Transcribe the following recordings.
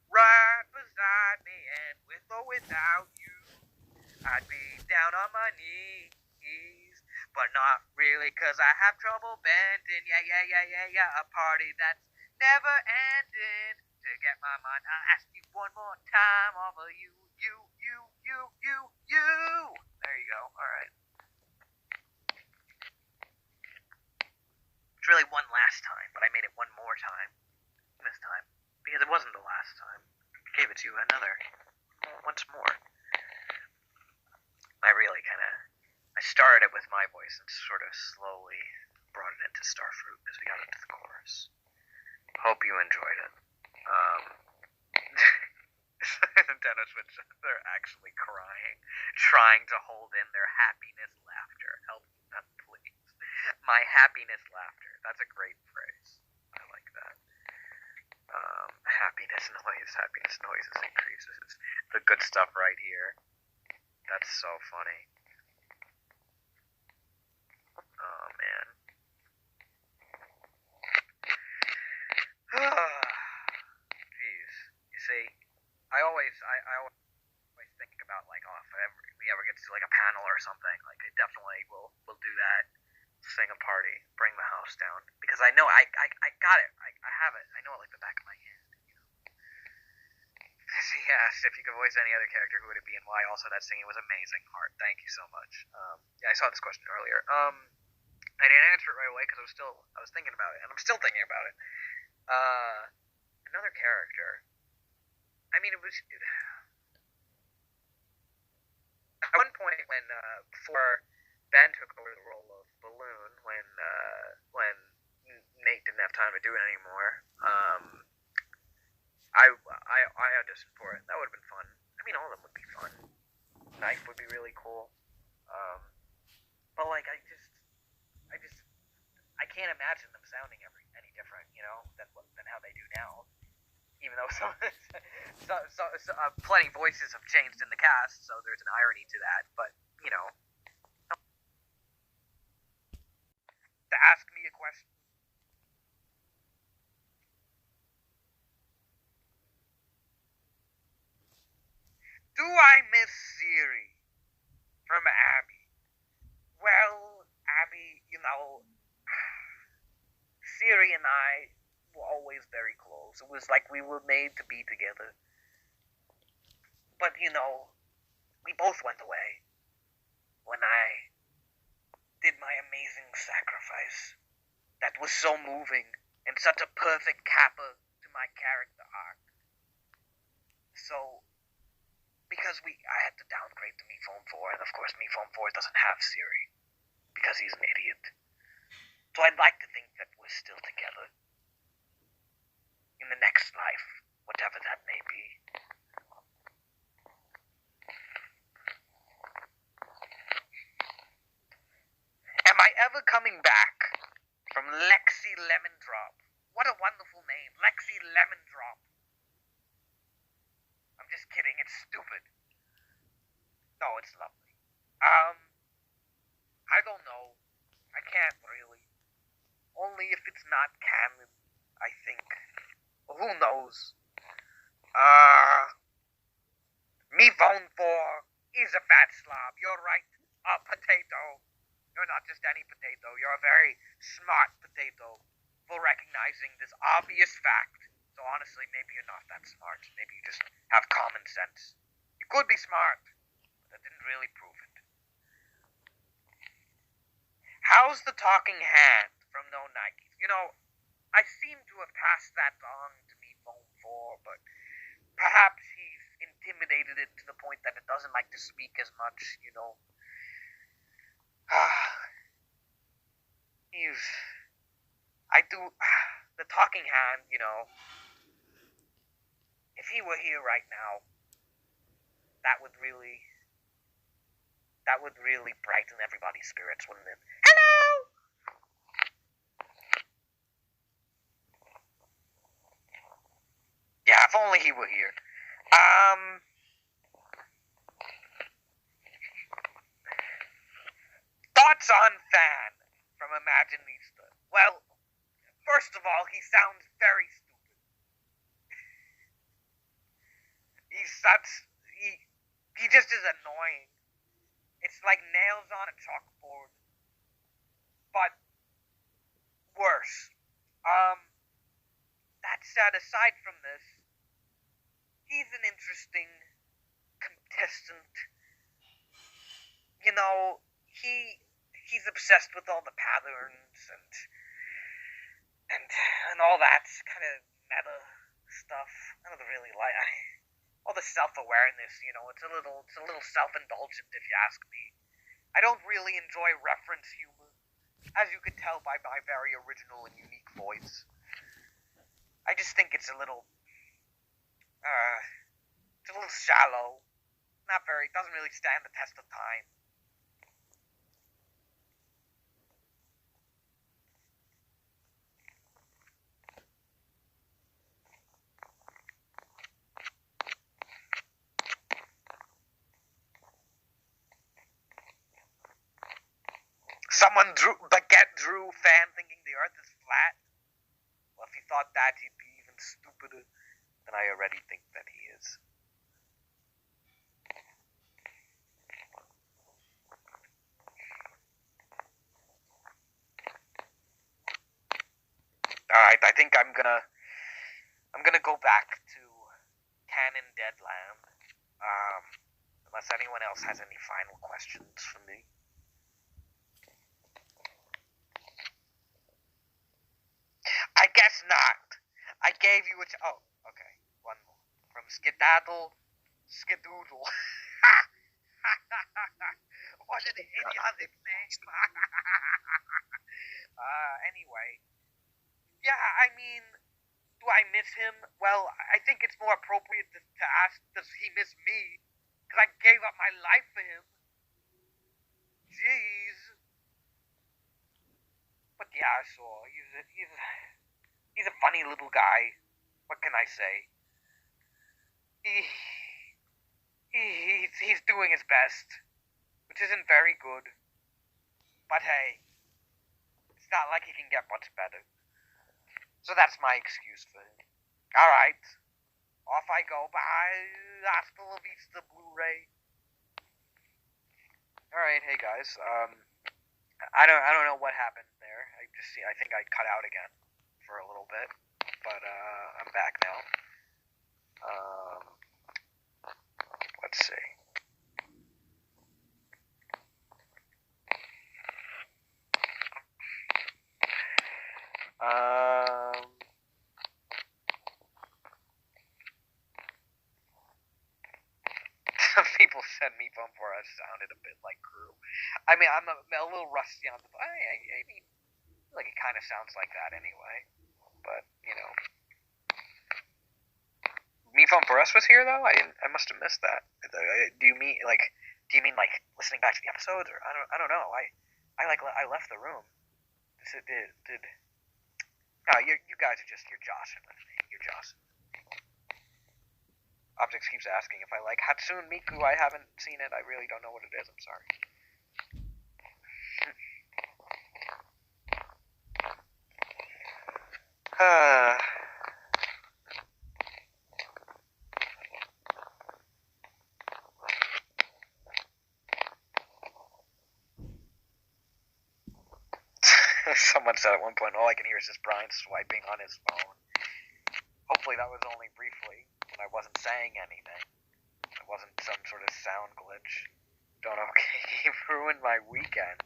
right beside me, and with or without you, I'd be down on my knees, but not really, 'cause I have trouble bending. Yeah, yeah, yeah, yeah, yeah. A party that's never ending. To get my mind, I'll ask you one more time. All of you, you. There you go. All right. It's really one last time, but I made it one more time this time because it wasn't the last time. I gave it to you once more. I really I started it with my voice and sort of slowly brought it into Starfruit as we got into the chorus. Hope you enjoyed it. Dennis would they're actually crying, trying to hold in their happiness laughter. Help them, please. My happiness laughter. That's a great phrase. I like that. Happiness noises increases. The good stuff right here. That's so funny. Oh man. Jeez. You see, I always think about like, oh, if we ever get to like a panel or something, like I definitely will do that. Sing a party, bring the house down, because I know I got it. I have it. I know it like the back of my hand. She asked if you could voice any other character, who would it be and why? Also, that singing was amazing. Heart, thank you so much. Yeah, I saw this question earlier. I didn't answer it right away because I was thinking about it, and I'm still thinking about it. Another character. I mean, it was at one point when before Ben took over the role of Balloon, when Nate didn't have time to do it anymore. I auditioned for it. That would have been fun. I mean, all of them would be fun. Knife would be really cool. But like, I can't imagine them sounding any different, than how they do now. Even though plenty voices have changed in the cast, so there's an irony to that. But to ask me a question. Do I miss Siri from Abby? Well, Abby, Siri and I were always very close. It was like we were made to be together. But, we both went away when I did my amazing sacrifice. That was so moving and such a perfect capper to my character arc. So, because I had to downgrade to Mi Phone 4, and of course Mi Phone 4 doesn't have Siri, because he's an idiot. So I'd like to think that we're still together. In the next life, whatever that may be. Am I ever coming back? From Lexi Lemon Drop. What a wonderful name, Lexi Lemon Drop. I'm just kidding, it's stupid. No, it's lovely. I don't know. I can't really. Only if it's not canon, I think. Well, who knows? Mi Phone 4 is a fat slob. You're right. A potato. You're not just any potato. You're a very smart potato for recognizing this obvious fact. So honestly, maybe you're not that smart. Maybe you just have common sense. You could be smart, but that didn't really prove it. How's the talking hand from No Nikes? I seem to have passed that on to Mi Phone 4, but perhaps he's intimidated it to the point that it doesn't like to speak as much, the talking hand, if he were here right now, that would really brighten everybody's spirits, wouldn't it? Hello! Yeah, if only he were here. Thoughts on Fan from Imaginista. Well, first of all, he sounds very stupid. he just is annoying. It's like nails on a chalkboard, but worse. That said, aside from this, he's an interesting contestant. You know, he's obsessed with all the patterns and all that kind of meta stuff. I don't really like all the self-awareness. You know, it's a little self-indulgent if you ask me. I don't really enjoy reference humor, as you could tell by my very original and unique voice. I just think it's a little shallow. Doesn't really stand the test of time. Baguette Drew fan thinking the earth is flat. Well, if he thought that, he'd be even stupider than I already think that he is. Alright, I think I'm gonna go back to Canon Deadland. Unless anyone else has any final questions for me. I guess not. I gave you oh, okay. One more. From Skedaddle, Skedoodle. What an idiotic name. Anyway. Yeah, I mean, do I miss him? Well, I think it's more appropriate to ask, does he miss me? Because I gave up my life for him. Jeez. But yeah, sure. He's a funny little guy. What can I say? He's doing his best, which isn't very good. But hey, it's not like he can get much better. So that's my excuse for him. Alright. Off I go. Bye. Hasta la vista, Blu-ray. Alright, hey guys. I don't know what happened there. I think I cut out again for a little bit. But I'm back now. Let's see. Some people said Meatbone for us sounded a bit like Crew. I mean, I'm a little rusty on the. I mean, like it kind of sounds like that anyway. But you know, Meatbone for us was here though. I must have missed that. Do you mean like listening back to the episodes, or I don't know. I left the room. Did no, you guys are you're joshing with me. You're joshing. Objects keeps asking if I like Hatsune Miku. I haven't seen it. I really don't know what it is. I'm sorry. Someone said at one point, all I can hear is just Brian swiping on his phone. Hopefully that was only briefly, when I wasn't saying anything. It wasn't some sort of sound glitch. Don't okay, you ruined my weekend.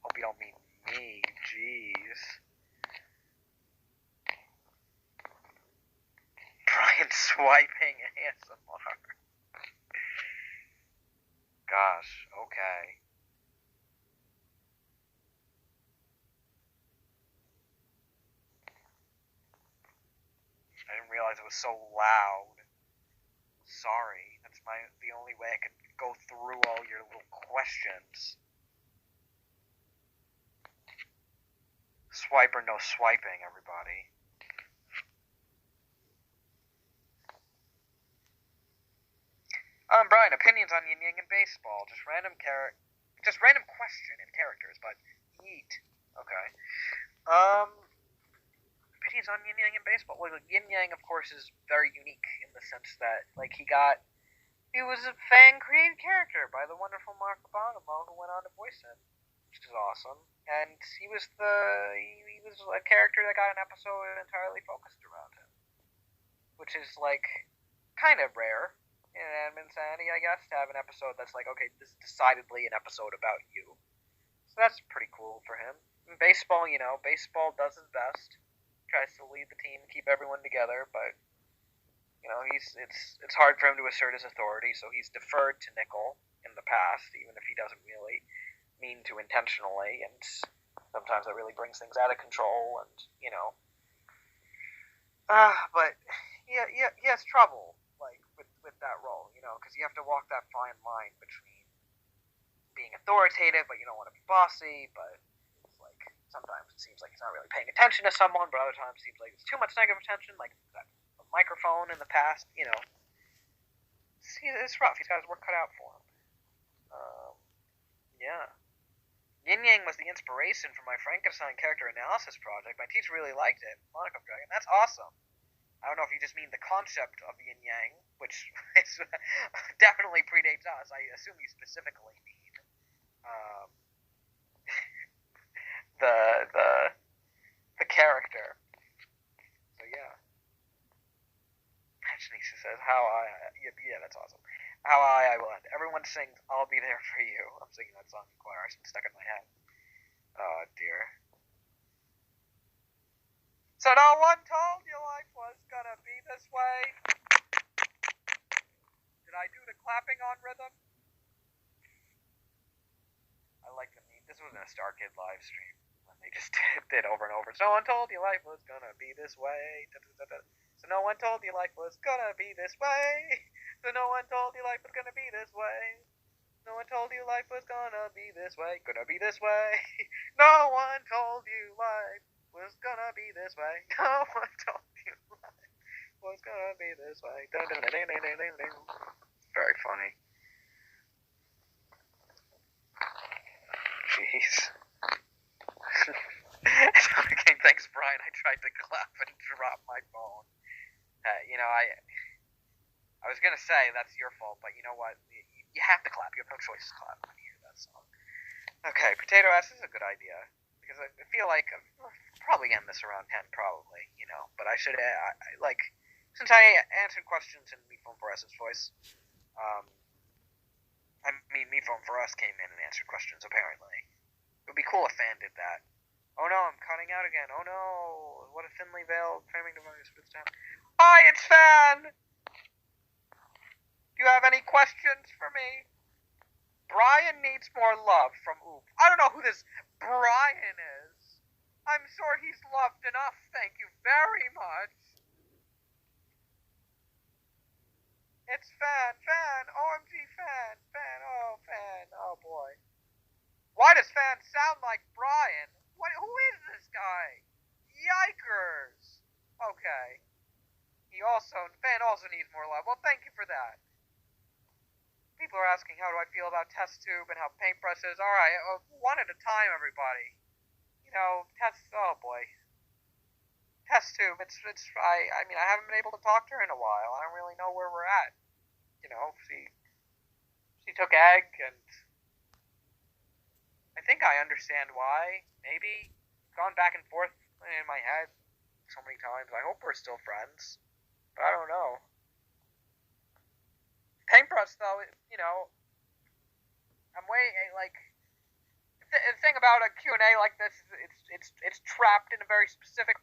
Hope you don't mean me, jeez. Brian swiping ASMR. Gosh, okay. I didn't realize it was so loud. Sorry, that's the only way I could go through all your little questions. Swipe or no swiping, everybody. Brian, opinions on Yin Yang and baseball. Just random question and characters, but yeet. Okay. opinions on Yin Yang in baseball. Well, Yin Yang, of course, is very unique in the sense that, like, he was a fan-created character by the wonderful Mark Bonamo, who went on to voice him, which is awesome. And he was a character that got an episode entirely focused around him, which is, like, kind of rare in Anime Insanity, I guess, to have an episode that's like, okay, this is decidedly an episode about you. So that's pretty cool for him. In baseball, baseball does his best, tries to lead the team, keep everyone together, but it's hard for him to assert his authority, so he's deferred to Nickel in the past, even if he doesn't really mean to intentionally, and sometimes that really brings things out of control, and but he has trouble like with that role, because you have to walk that fine line between being authoritative, but you don't want to be bossy, but it's like sometimes it seems like he's not really paying attention to someone, but other times it seems like it's too much negative attention, like that microphone in the past, it's rough. He's got his work cut out for him. Yeah. Yin Yang was the inspiration for my Frankenstein character analysis project. My teacher really liked it. Monica Dragon. That's awesome. I don't know if you just mean the concept of Yin Yang, which is definitely predates us. I assume you specifically mean the character. So yeah. Shanice says, yeah, that's awesome. How I will end. Everyone sings, I'll be there for you. I'm singing that song in choir. It's been stuck in my head. Oh, dear. So no one told you life was gonna be this way. Did I do the clapping on rhythm? I like the meme. This wasn't a Star Kid live stream. When they just did over and over. So no one told you life was gonna be this way. So no one told you life was gonna be this way. So no one told you life was gonna be this way. No one told you life was gonna be this way. Gonna be this way. No one told you life was gonna be this way. No one told you life was gonna be this way. Very funny. Jeez. Okay, thanks, Brian. I tried to clap and drop my phone. I was gonna say that's your fault, but you know what? You have to clap. You have no choice to clap when you hear that song. Okay, Potato Ass is a good idea because I feel like I'll probably end this around 10, probably. But I should since I answered questions in Me Phone for Us's voice. Me Phone for Us came in and answered questions. Apparently, it would be cool if Fan did that. Oh no, I'm cutting out again. Oh no, what a thinly veiled framing device for this time. Hi, it's Fan! Do you have any questions for me? Brian needs more love from Oop. I don't know who this Brian is. I'm sure he's loved enough, thank you very much. It's Fan, OMG Fan, oh Fan, oh boy. Why does Fan sound like Brian? Who is this guy? Yikers! Okay. Fan also needs more love. Well, thank you for that. People are asking how do I feel about test tube and how paintbrush is. Alright, one at a time, everybody. Oh boy. Test tube, I haven't been able to talk to her in a while. I don't really know where we're at. She took egg, and I think I understand why. Maybe. Gone back and forth in my head so many times. I hope we're still friends. But I don't know. Paintbrush, though, I'm waiting, the thing about a Q&A like this is it's trapped in a very specific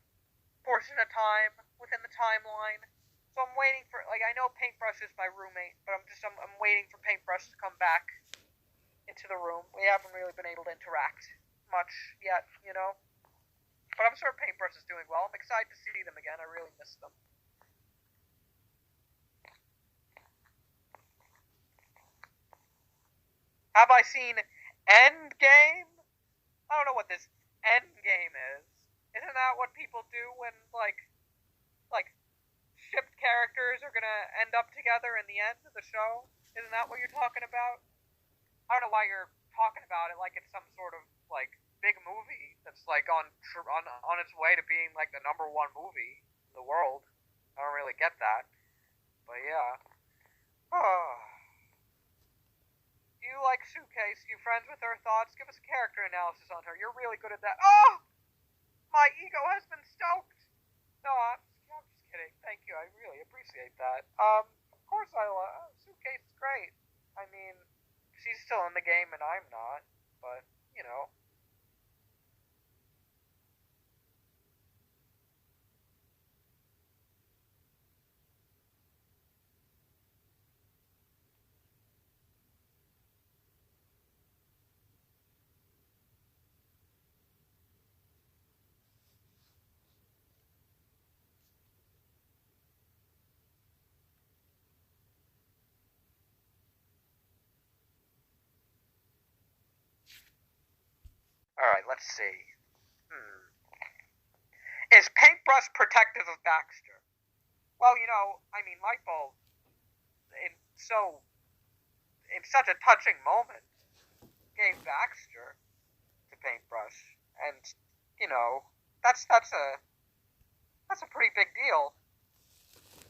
portion of time within the timeline. So I'm waiting for, I know Paintbrush is my roommate, but I'm waiting for Paintbrush to come back into the room. We haven't really been able to interact much yet, But I'm sure Paintbrush is doing well. I'm excited to see them again. I really miss them. Have I seen Endgame? I don't know what this Endgame is. Isn't that what people do when, shipped characters are gonna end up together in the end of the show? Isn't that what you're talking about? I don't know why you're talking about it like it's some sort of, big movie that's like on its way to being like the #1 movie in the world. I don't really get that, but yeah. Oh. Do you like Suitcase? You friends with her thoughts? Give us a character analysis on her. You're really good at that. Oh, my ego has been stoked. No, I'm just kidding. Thank you. I really appreciate that. Of course I love Suitcase is great. I mean, she's still in the game and I'm not, but you know. All right, let's see. Is Paintbrush protective of Baxter? Well, I mean, Lightbulb, in in such a touching moment, gave Baxter to Paintbrush, and that's a pretty big deal.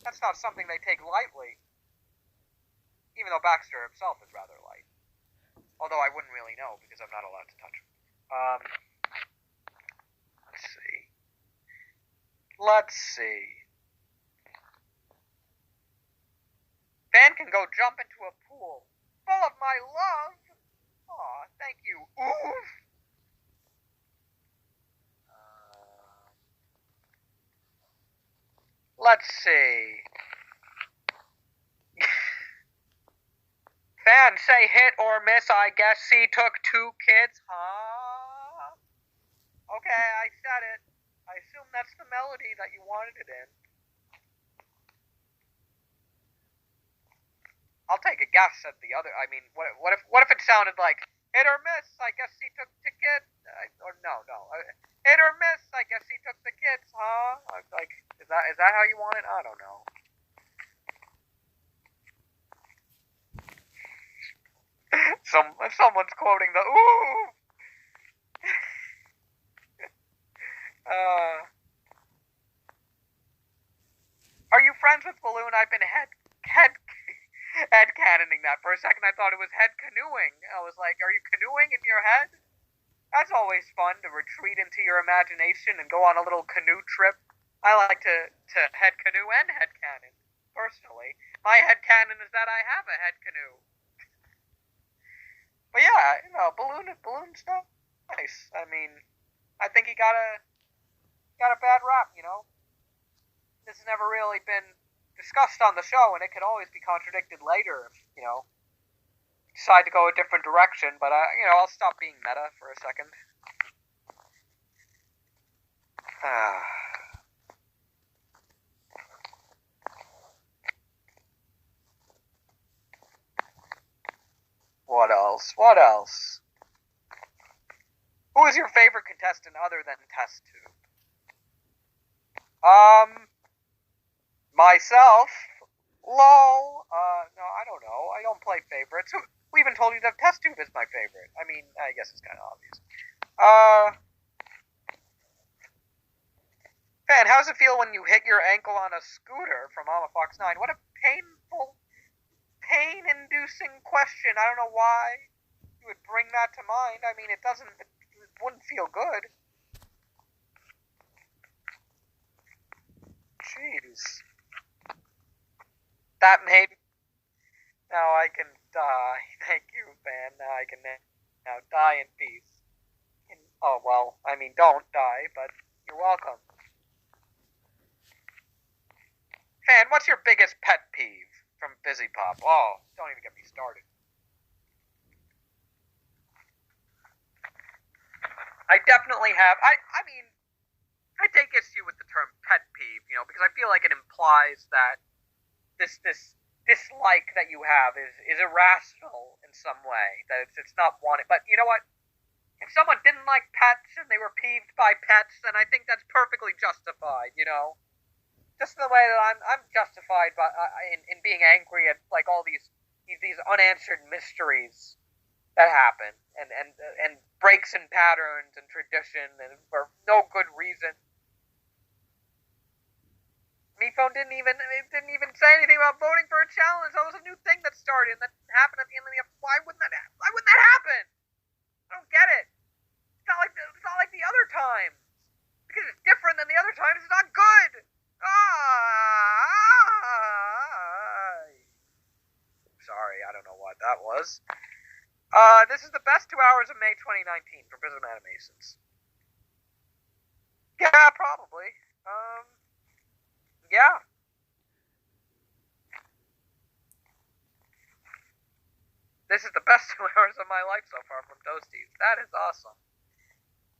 That's not something they take lightly, even though Baxter himself is rather light. Although I wouldn't really know because I'm not allowed to touch him. Let's see. Let's see. Van can go jump into a pool full of my love. Aw, thank you. Oof. Let's see. Fan, say hit or miss. I guess he took 2 kids, huh? Okay, I said it. I assume that's the melody that you wanted it in. I'll take a guess at the other. I mean, what if it sounded like hit or miss? I guess he took the kids. Or no. Hit or miss? I guess he took the kids, huh? Like, is that how you want it? I don't know. Someone's quoting the ooh. Are you friends with Balloon? I've been head cannoning that. For a second, I thought it was head canoeing. I was like, are you canoeing in your head? That's always fun to retreat into your imagination and go on a little canoe trip. I like to head canoe and head cannon. Personally, my head cannon is that I have a head canoe. But yeah, balloon stuff. Nice. I mean, I think he got a bad rap. This has never really been discussed on the show, and it can always be contradicted later if decide to go a different direction. But I'll stop being meta for a second. What else? What else? Who is your favorite contestant other than Test Tube? Myself. Lol. No, I don't know. I don't play favorites. Who even told you that Test Tube is my favorite? I mean, I guess it's kind of obvious. Fan, how does it feel when you hit your ankle on a scooter from Mama Fox 9? What a pain-inducing question. I don't know why you would bring that to mind. I mean, it wouldn't feel good. Jeez. That made... Now I can die. Thank you, Fan. Now I can now die in peace. Oh, well, I mean, don't die, but you're welcome. Fan, what's your biggest pet peeve from Busy Pop? Oh, don't even get me started. I definitely have. I mean, I take issue with the term pet peeve, because I feel like it implies that this dislike that you have is irrational in some way. That it's not wanted. But you know what? If someone didn't like pets and they were peeved by pets, then I think that's perfectly justified. Just the way that I'm justified by in being angry at like all these unanswered mysteries that happen. and breaks in patterns and tradition and for no good reason. MePhone didn't even say anything about voting for a challenge. That was a new thing that started and that happened at the end of the episode. Why wouldn't that happen? I don't get it. It's not like the other times. Because it's different than the other times, it's not good. Sorry, I don't know what that was. This is the best 2 hours of May 2019 for Prism Animations. Yeah, probably. Yeah. This is the best 2 hours of my life so far from Toasties. That is awesome.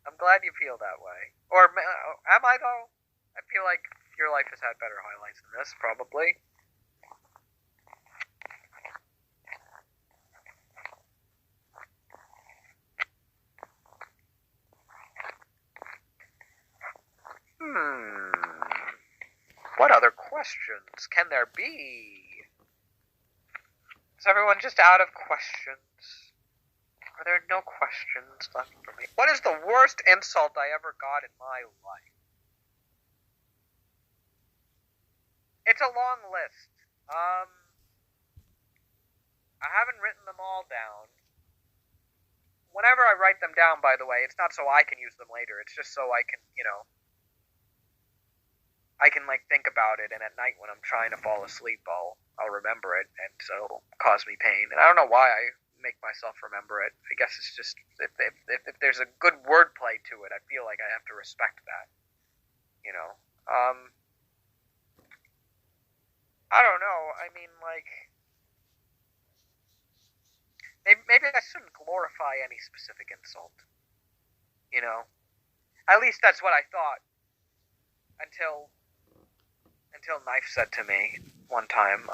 I'm glad you feel that way. Or am I, though? I feel like your life has had better highlights than this, probably. What other questions can there be? Is everyone just out of questions? Are there no questions left for me? What is the worst insult I ever got in my life? It's a long list. I haven't written them all down. Whenever I write them down, by the way, it's not so I can use them later. It's just so I can, I can think about it, and at night when I'm trying to fall asleep, I'll remember it, and so it'll cause me pain. And I don't know why I make myself remember it. I guess it's just if there's a good wordplay to it, I feel like I have to respect that. I don't know. I mean, maybe I shouldn't glorify any specific insult. At least that's what I thought until Knife said to me one time,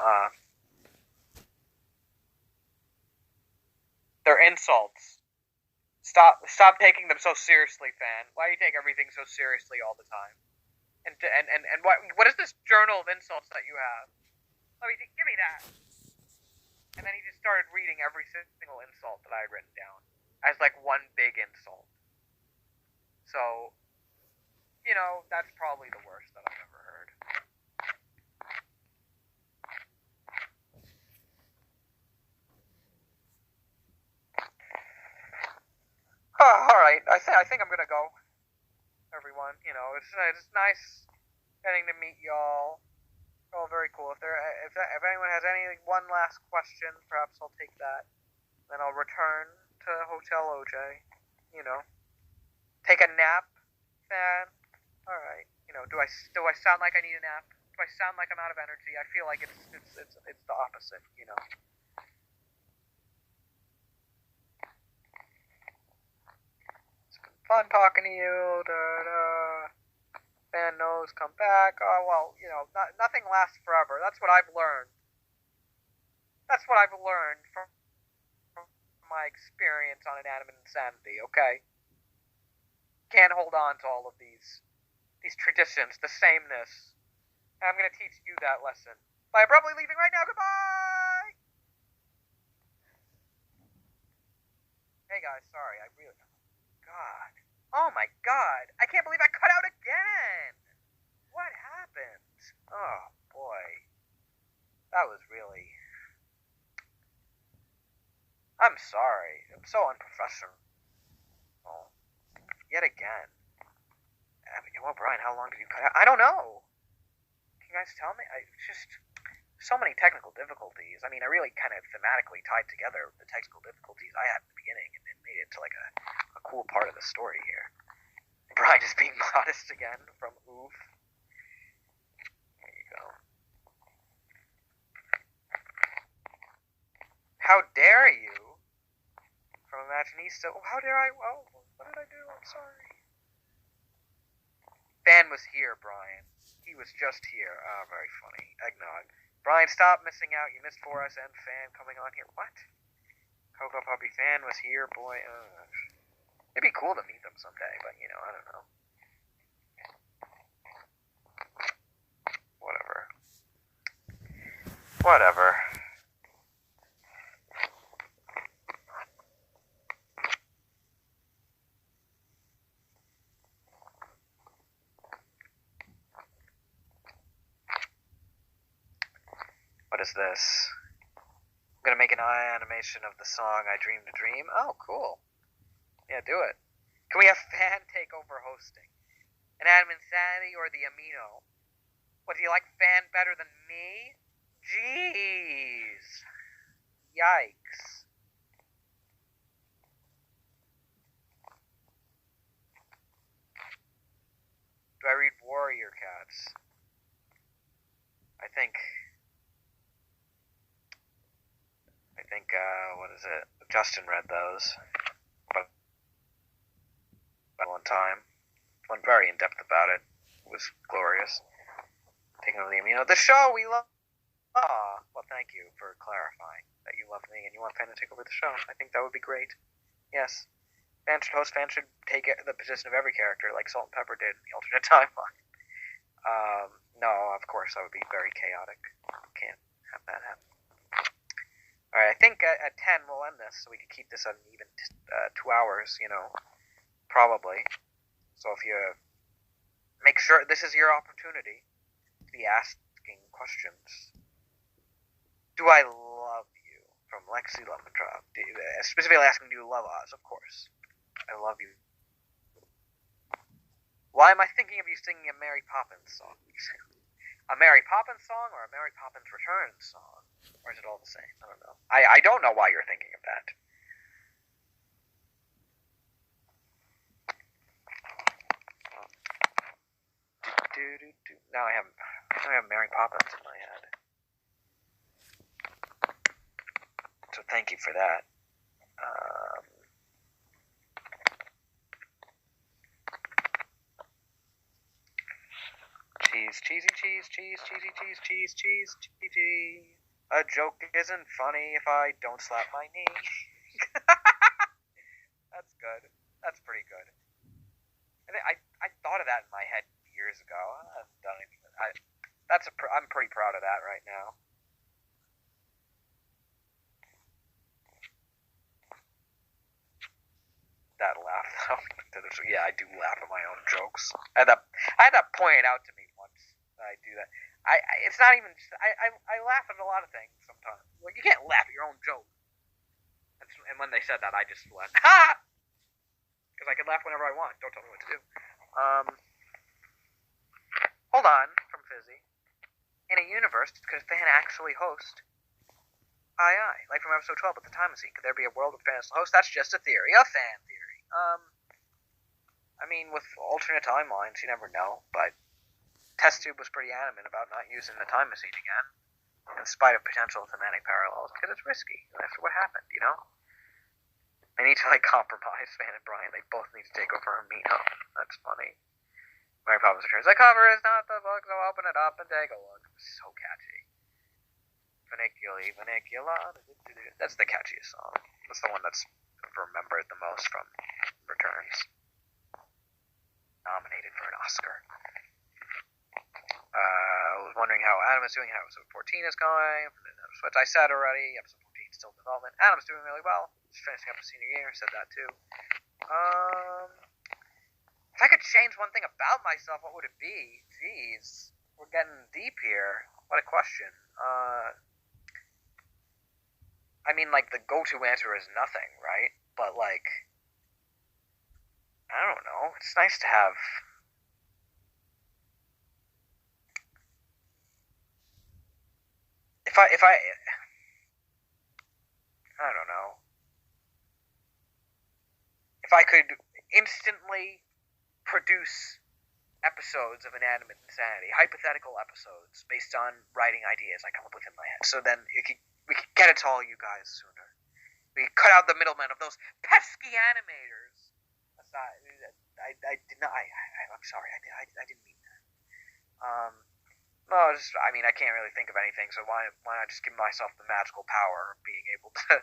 they're insults. Stop taking them so seriously, fan. Why do you take everything so seriously all the time? And what is this journal of insults that you have? Give me that. And then he just started reading every single insult that I had written down as one big insult. So, that's probably the worst that I've ever heard. All right, I think I'm gonna go. Everyone, it's nice getting to meet y'all. Oh, very cool. If anyone has one last question, perhaps I'll take that. Then I'll return to Hotel OJ. Take a nap. And all right. Do I sound like I need a nap? Do I sound like I'm out of energy? I feel like it's the opposite. It's been fun talking to you. Fan knows, come back. Oh, well, nothing lasts forever. That's what I've learned. That's what I've learned from my experience on Inanimate Insanity, okay? Can't hold on to all of these traditions, the sameness. And I'm going to teach you that lesson by abruptly leaving right now. Goodbye! Hey, guys, sorry. God. Oh my god, I can't believe I cut out again! What happened? Oh boy. That was really... I'm sorry. I'm so unprofessional. Yet again. Well, Brian, how long did you cut out? I don't know. Can you guys tell me? Just... So many technical difficulties. I mean, I really kind of thematically tied together the technical difficulties I had at the beginning and made it to a cool part of the story here. Brian is being modest again from Oof. There you go. How dare you? From Imaginista. Oh, how dare I? Oh, what did I do? I'm sorry. Fan was here, Brian. He was just here. Oh, very funny. Eggnog. Brian, stop missing out. You missed 4S and Fan coming on here. What? Cocoa Puppy Fan was here, boy. It'd be cool to meet them someday, but, I don't know. Whatever. What is this? I'm gonna make an animation of the song I Dreamed a Dream. Oh, cool. Yeah, do it. Can we have fan take over hosting? Inanimate Insanity or the Amino? What, do you like fan better than me? Jeez. Yikes. Do I read Warrior Cats? I think, what is it? Justin read those. But one time. Went very in-depth about it. It was glorious. Taking over the Amino. The show we love. Ah, well, thank you for clarifying that you love me and you want Fan to take over the show. I think that would be great. Yes. Fan should host. Fan should take the position of every character, like Salt and Pepper did in the alternate timeline. No, of course, that would be very chaotic. Can't have that happen. Alright, I think at 10 we'll end this, so we can keep this at an even 2 hours, probably. So if you make sure this is your opportunity to be asking questions. Do I love you? From Lexi Lemondrop. Specifically asking, do you love Oz? Of course. I love you. Why am I thinking of you singing a Mary Poppins song? A Mary Poppins song or a Mary Poppins Returns song? Or is it all the same? I don't know. I don't know why you're thinking of that. Now I have Mary Poppins in my head. So thank you for that. Cheesy. A joke isn't funny if I don't slap my knee. That's good. That's pretty good. I thought of that in my head years ago. I haven't done anything. I'm pretty proud of that right now. That laugh, though. Yeah, I do laugh at my own jokes. I had that pointed out to me once. I do that. It's not even. I laugh at a lot of things sometimes. Like, you can't laugh at your own joke. And when they said that, I just went, ha! Because I can laugh whenever I want. Don't tell me what to do. Hold on, from Fizzy. In a universe, could Fan actually host? Aye. Like from episode 12 at the time machine. Could there be a world with Fanos host? That's just a theory. A fan theory. I mean, with alternate timelines, you never know. But Test Tube was pretty adamant about not using the time machine again, in spite of potential thematic parallels, because it's risky after what happened, They need to, compromise Fan and Brian. They both need to take over Amino. That's funny. Mary Poppins Returns. The cover is not the book, so open it up and take a look. So catchy. Funicula. That's the catchiest song. That's the one that's remembered the most from Returns. Nominated for an Oscar. I was wondering how Adam is doing, how episode 14 is going. Which I said already. Episode 14 is still in development. Adam's doing really well. Just finishing up his senior year. Said that too. If I could change one thing about myself, what would it be? Jeez. We're getting deep here. What a question. I mean, the go-to answer is nothing, right? But, I don't know. It's nice to have... I don't know. If I could instantly produce episodes of Inanimate Insanity, hypothetical episodes based on writing ideas I come up with in my head, so then we could get it to all you guys sooner. We could cut out the middlemen of those pesky animators. That's not. I did not. I'm sorry. I didn't mean that. No, I can't really think of anything, so why not just give myself the magical power of being able to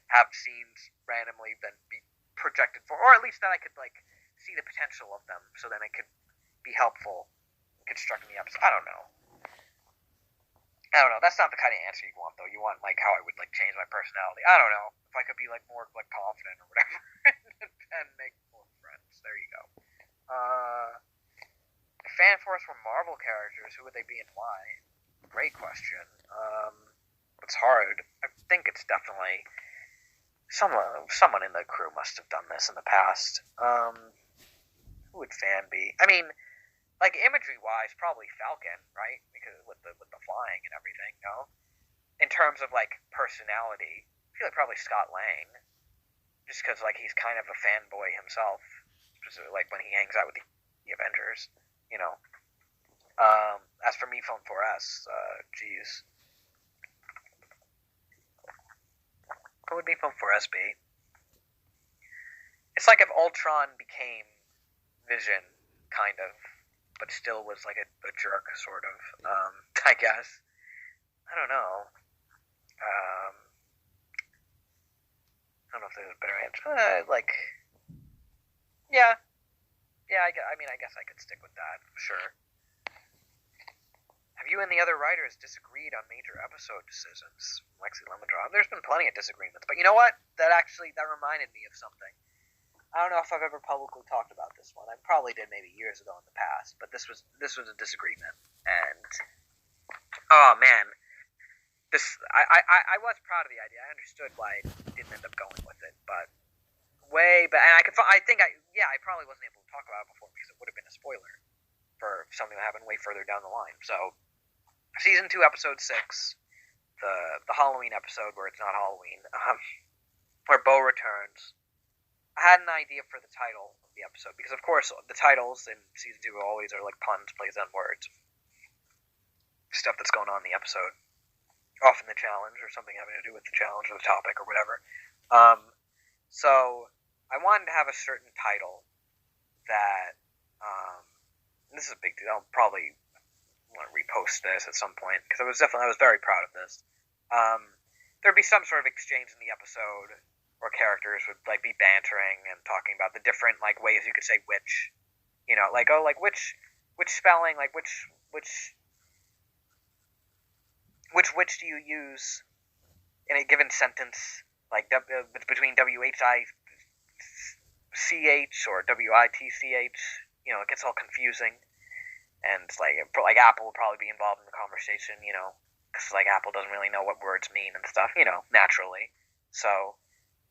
have scenes randomly then be projected for, or at least that I could, see the potential of them, so then it could be helpful in constructing the episode. I don't know. That's not the kind of answer you want, though. You want, how I would, change my personality. I don't know. If I could be, more, confident or whatever, and make more friends. There you go. If Fan Force were Marvel characters, who would they be and why? Great question. It's hard. I think it's definitely someone in the crew must have done this in the past. Who would Fan be? I mean, like imagery wise, probably Falcon, right? Because with the flying and everything, no. In terms of like personality, I feel like probably Scott Lang, just because like he's kind of a fanboy himself, like when he hangs out with the Avengers, you know. As for me, Phone 4S, geez, what would me Phone 4S be? It's like if Ultron became Vision, kind of, but still was like a jerk, sort of. I guess. I don't know. I don't know if there's a better answer. Yeah. I mean, I guess I could stick with that. Sure. Have you and the other writers disagreed on major episode decisions? Lexi Lemondrop. There's been plenty of disagreements, but you know what? That reminded me of something. I don't know if I've ever publicly talked about this one. I probably did maybe years ago in the past, but this was a disagreement, and oh man, I was proud of the idea. I understood why I didn't end up going with it, but way back, and I probably wasn't able to talk about it before because it would have been a spoiler for something that happened way further down the line. So, season 2, episode 6, the Halloween episode where it's not Halloween, where Bo returns. I had an idea for the title of the episode because, of course, the titles in season 2 always are like puns, plays on words, stuff that's going on in the episode. Often the challenge or something having to do with the challenge or the topic or whatever. So I wanted to have a certain title that, this is a big deal. I'll probably want to repost this at some point because I was very proud of this. There'd be some sort of exchange in the episode where characters would like be bantering and talking about the different like ways you could say which, you know, like which spelling, like which do you use in a given sentence, like between WHICH or WITCH. You know, it gets all confusing, and like Apple will probably be involved in the conversation, you know, because like Apple doesn't really know what words mean and stuff, you know, naturally. So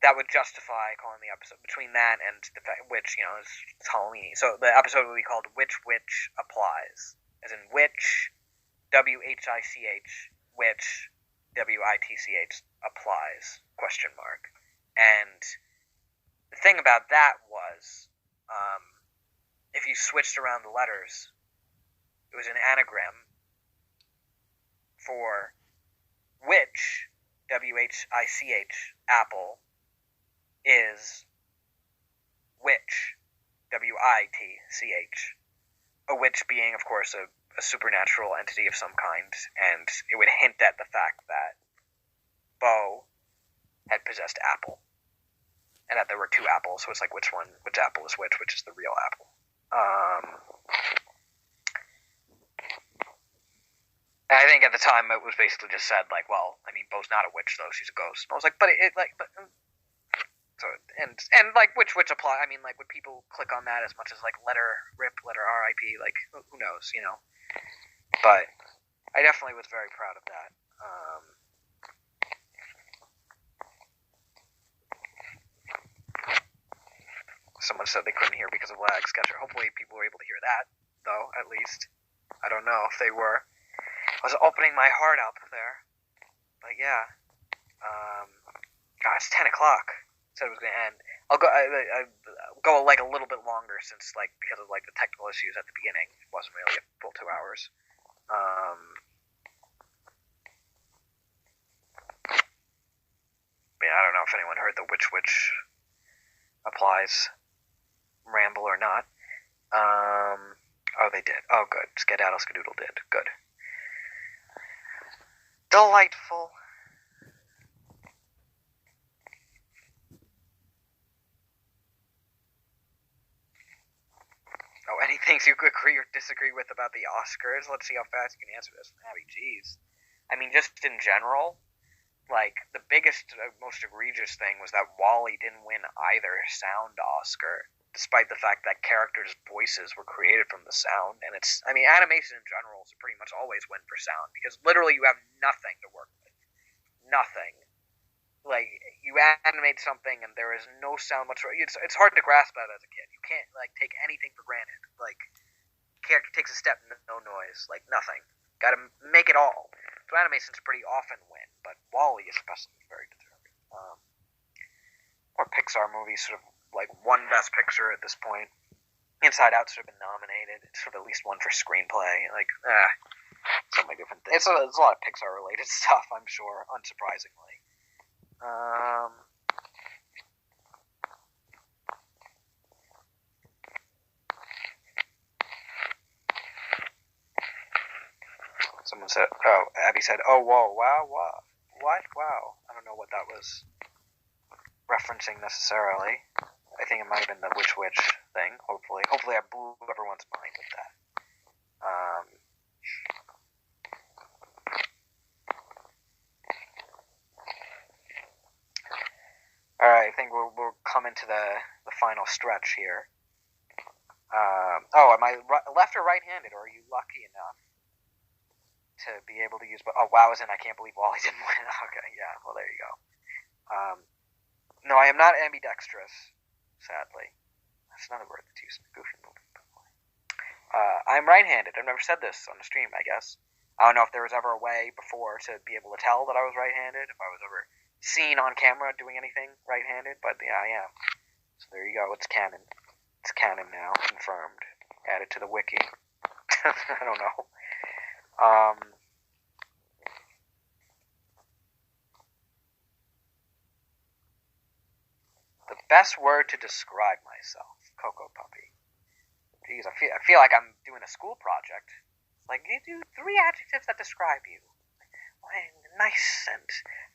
that would justify calling the episode between that and the fact, which, you know, is Halloween. So the episode would be called Which Applies, as in which WHICH, which WITCH applies, question mark. And the thing about that was, if you switched around the letters, it was an anagram for which WHICH Apple is which WITCH, a witch being, of course, a supernatural entity of some kind, and it would hint at the fact that Bo had possessed Apple, and that there were 2 apples, so it's like which apple is which is the real apple. And I think at the time it was basically just said like, well, I mean, Bo's not a witch though; she's a ghost. And I was like, so like which apply? I mean, like, would people click on that as much as like letter RIP, letter RIP? Like, who knows, you know? But I definitely was very proud of that. Someone said they couldn't hear because of lag. Sketcher. Hopefully people were able to hear that, though, at least. I don't know if they were. I was opening my heart up there. But yeah. God, it's 10 o'clock. Said it was going to end. I'll go like a little bit longer since, like, because of like the technical issues at the beginning. It wasn't really a full 2 hours. Yeah, I don't know if anyone heard the which applies ramble or not. Oh, they did. Oh, good. Skedaddle Skadoodle did. Good. Delightful. Oh, any things you agree or disagree with about the Oscars? Let's see how fast you can answer this. Abby, jeez. I mean, just in general, like, the biggest, most egregious thing was that WALL-E didn't win either sound Oscar, despite the fact that characters' voices were created from the sound. And it's, I mean, animation in general is pretty much always win for sound, because literally you have nothing to work with. nothing. Like, you animate something and there is no sound whatsoever. It's hard to grasp that as a kid. You can't, like, take anything for granted. Like, character takes a step, no noise. Like, nothing. Gotta make it all. So animations pretty often win, but WALL-E especially is very deserving. Or Pixar movies sort of, like, won Best Picture at this point. Inside Out should have been nominated. It's sort of at least one for screenplay. Like, so many different things. There's a lot of Pixar-related stuff, I'm sure, unsurprisingly. Someone said, Abby said, oh, whoa, wow, wow. What? Wow. I don't know what that was referencing necessarily. I think it might have been the Witch thing, hopefully. Hopefully I blew everyone's mind with that. Alright, I think we'll come into the final stretch here. Am I left or right-handed, or are you lucky enough to be able to use... Oh, wow, as in I can't believe Wally didn't win. Okay, yeah, well, there you go. No, I am not ambidextrous, sadly. That's another word that's used in the Goofy movie. I'm right-handed. I've never said this on the stream, I guess. I don't know if there was ever a way before to be able to tell that I was right-handed, if I was ever seen on camera doing anything right-handed, but yeah, I am. So there you go. It's canon. It's canon now, confirmed. Added to the wiki. I don't know. The best word to describe myself, Cocoa Puppy. Jeez, I feel like I'm doing a school project. Like, you do 3 adjectives that describe you. Nice and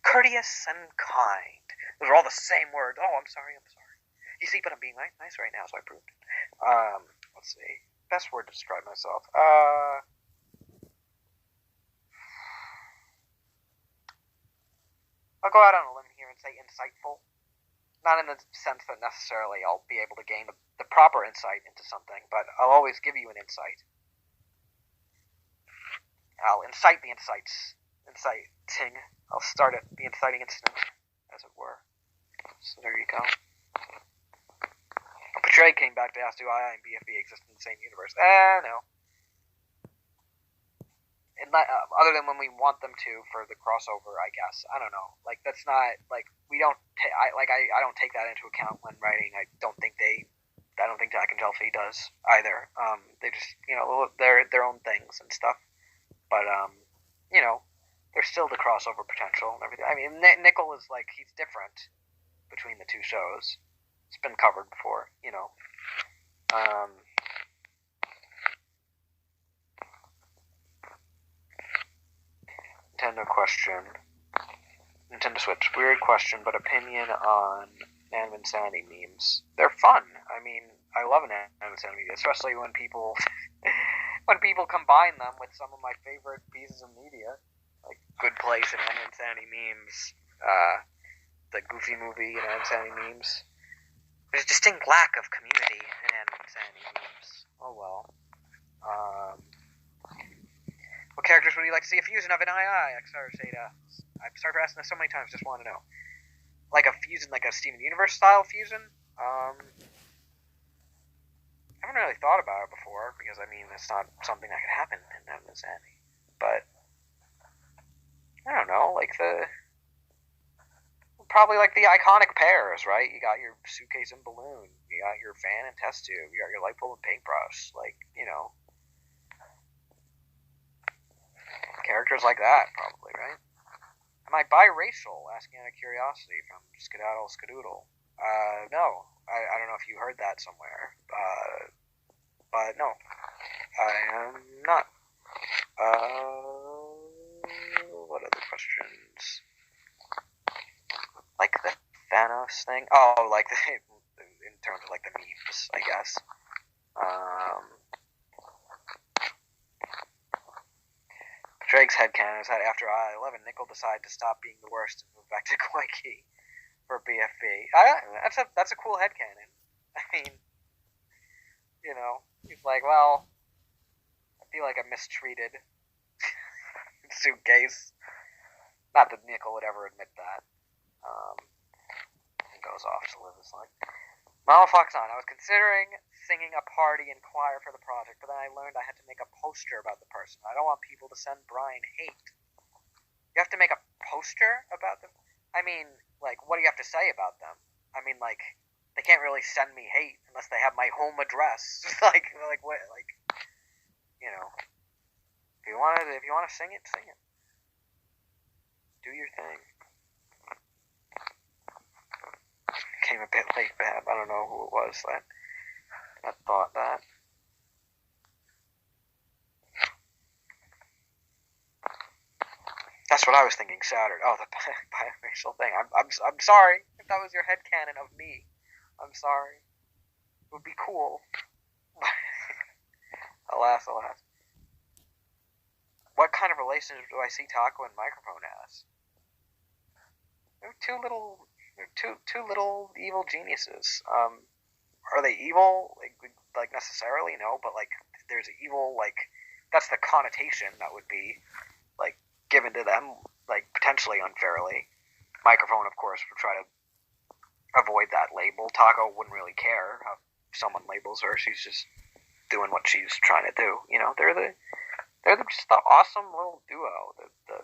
courteous and kind. Those are all the same words. Oh, I'm sorry. You see, but I'm being nice right now, so I proved it. Let's see. Best word to describe myself. I'll go out on a limb here and say insightful. Not in the sense that necessarily I'll be able to gain the proper insight into something, but I'll always give you an insight. I'll incite the inciting. I'll start it, the inciting incident, as it were. So there you go. Portray came back to ask, do I and BFB exist in the same universe? No. Other than when we want them to for the crossover, I guess. I don't know. Like, that's not, like, we don't, I don't take that into account when writing. I don't think Jack and Chelsea does either. They just, they're their own things and stuff. But, there's still the crossover potential and everything. I mean, Nickel is, like, he's different between the two shows. It's been covered before, Nintendo question. Nintendo Switch. Weird question, but opinion on Animate Insanity memes. They're fun. I mean, I love an Animate Insanity, especially when people combine them with some of my favorite pieces of media, like Good Place and Animate Insanity memes, the Goofy movie and Animate Insanity memes. There's a distinct lack of community in Animate Insanity memes. Oh well. What characters would you like to see a fusion of in II? I've started asking this so many times, just want to know. Like a fusion, like a Steven Universe style fusion? I haven't really thought about it before, because I mean, it's not something that could happen in Animate Insanity. But, I don't know, probably like the iconic pairs, right? You got your suitcase and balloon, you got your fan and test tube, you got your light bulb and paintbrush, characters like that, probably, right? Am I biracial? Asking out of curiosity from Skedaddle Skedoodle. No. I don't know if you heard that somewhere. But no. I am not. What other questions? Like the Fanos thing? Oh, like in terms of like the memes, I guess. Drake's headcanon is that after I-11, Nickel decided to stop being the worst and move back to Quakey for BFB. That's a cool headcanon. I mean, he's like, well, I feel like I'm mistreated. Suitcase. Not that Nickel would ever admit that. He goes off to live his life. Mama Fox on. I was considering singing a party and choir for the project, but then I learned I had to make a poster about the person. I don't want people to send Brian hate. You have to make a poster about them? I mean, like, what do you have to say about them? I mean, like, they can't really send me hate unless they have my home address. like what? Like, you know, if you want to sing it, sing it. Do your thing. Came a bit late, Bab. I don't know who it was that thought that. That's what I was thinking. Saturday. Oh, the biracial thing. I'm sorry if that was your headcanon of me. I'm sorry. It would be cool. Alas. What kind of relationship do I see Taco and Microphone as? They're two little evil geniuses. Are they evil? Like necessarily? No, but like there's evil. Like that's the connotation that would be like given to them, like potentially unfairly. Microphone, of course, would try to avoid that label. Taco wouldn't really care how someone labels her. She's just doing what she's trying to do. You know, they're just the awesome little duo. The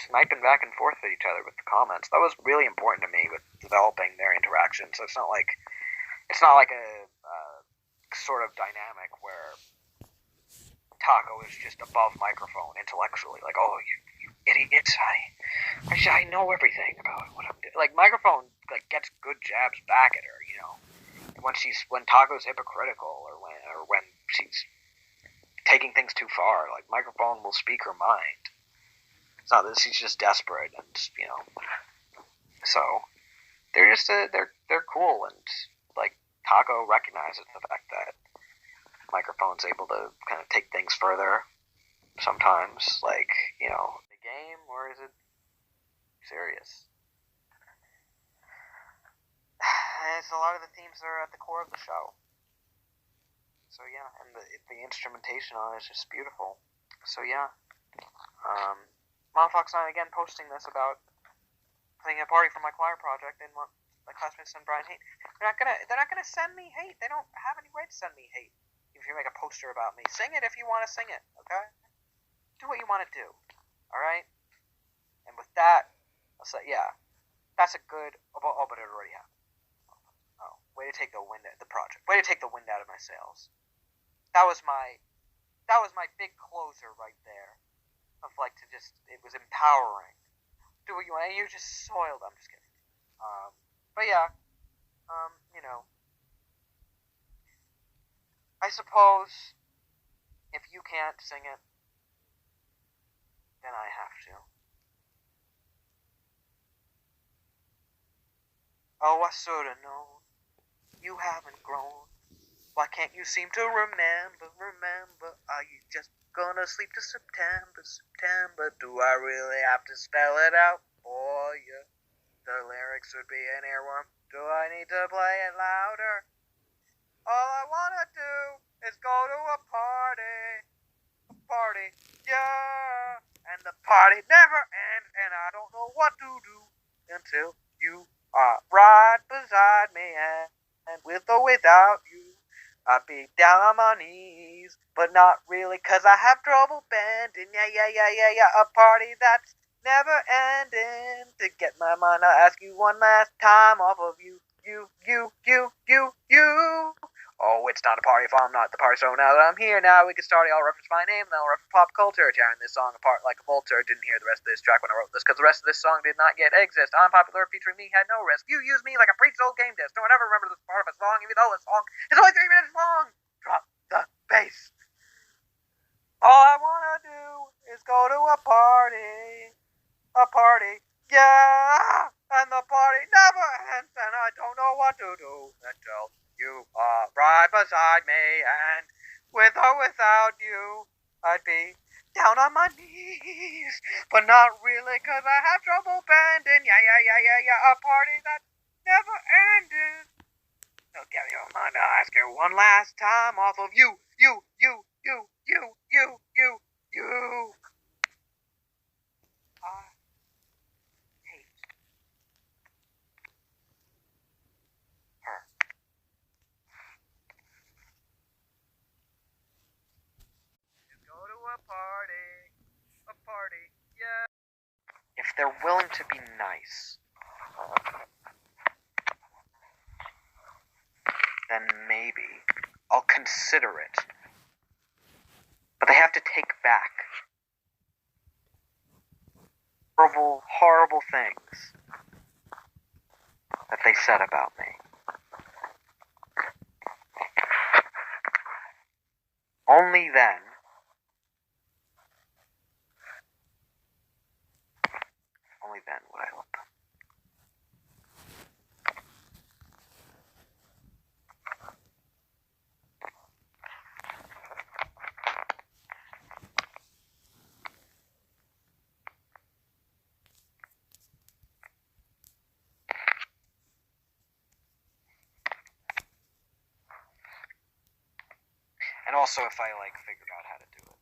sniping back and forth at each other with the comments. That was really important to me with developing their interaction. So it's not like a sort of dynamic where Taco is just above Microphone intellectually. Like, oh, you idiots! I know everything about what I'm doing. Like Microphone like gets good jabs back at her. You know, when Taco's hypocritical or when she's taking things too far. Like Microphone will speak her mind. It's not that she's just desperate, and you know. So they're just they're cool, and like Taco recognizes the fact that Microphone's able to kind of take things further. Sometimes, like you know, the game, or is it serious? It's a lot of the themes that are at the core of the show. So yeah, and the instrumentation on it is just beautiful. So yeah. Mom Fox and I again posting this about putting a party for my choir project and want my classmates send Brian hate. They're not gonna send me hate. They don't have any right to send me hate. If you make a poster about me, sing it if you want to sing it. Okay, do what you want to do. All right. And with that, I'll say yeah, that's a good. Oh, but it already happened. Oh, way to take the wind out of the project. Way to take the wind out of my sails. That was my big closer right there. Of like to just, it was empowering. Do what you want. You just soiled. I'm just kidding. But yeah, you know, I suppose if you can't sing it, then I have to. Oh, I shoulda known you haven't grown. Why can't you seem to remember? Are you just gonna sleep to September? Do I really have to spell it out for you? The lyrics would be an earworm. Do I need to play it louder? All I wanna do is go to a party, yeah. And the party never ends, and I don't know what to do until you are right beside me, and with or without you. I'd be down on my knees, but not really, 'cause I have trouble bending. Yeah. A party that's never ending. To get my mind, I'll ask you one last time off of you. Oh, it's not a party if I'm not the party, so now that I'm here, now we can start. I'll reference my name, and I'll reference pop culture, tearing this song apart like a vulture. Didn't hear the rest of this track when I wrote this, because the rest of this song did not yet exist. Unpopular featuring me had no risk. You use me like a pre-sold game disc. No one ever remembers this part of a song, even though the song is only 3 minutes long. Drop the bass. All I wanna do is go to a party, yeah, and the party never ends, and I don't know what to do until you are right beside me, and with or without you, I'd be down on my knees, but not really, 'cause I have trouble bending. Yeah, a party that never ended. So get your mind, I'll ask you one last time off of you. they're willing to be nice, then maybe I'll consider it. But they have to take back horrible, horrible things that they said about me. Only then would I love them. And also if I, figured out how to do it.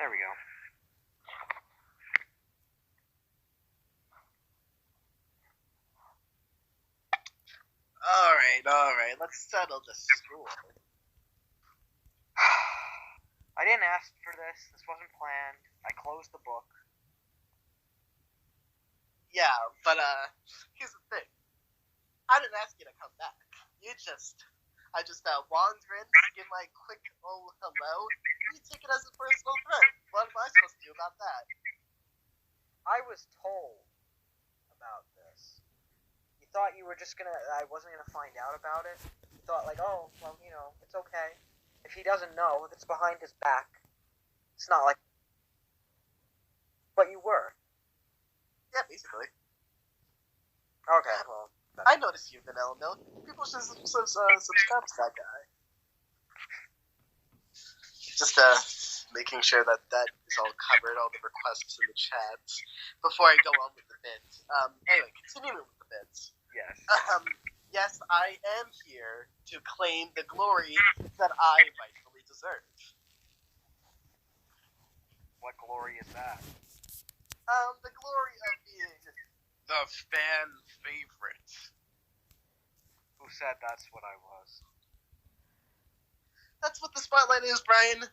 There we go. Alright, let's settle the score. I didn't ask for this. This wasn't planned. I closed the book. Yeah, but here's the thing. I didn't ask you to come back. I just wander in, give my quick hello, and you take it as a personal threat. What am I supposed to do about that? I was told about this. You thought you were just I wasn't gonna find out about it? You thought oh, well, it's okay. If he doesn't know, if it's behind his back, it's not like... But you were. Yeah, basically. Okay, well... I noticed you, Vanilla Milk. People should subscribe to that guy. Just making sure that is all covered, all the requests in the chats, before I go on with the bits. Anyway, continuing with the bits. Yes. Yes, I am here to claim the glory that I rightfully deserve. What glory is that? The glory of being the fan favorite. Who said that's what I was? That's what the spotlight is, Brian.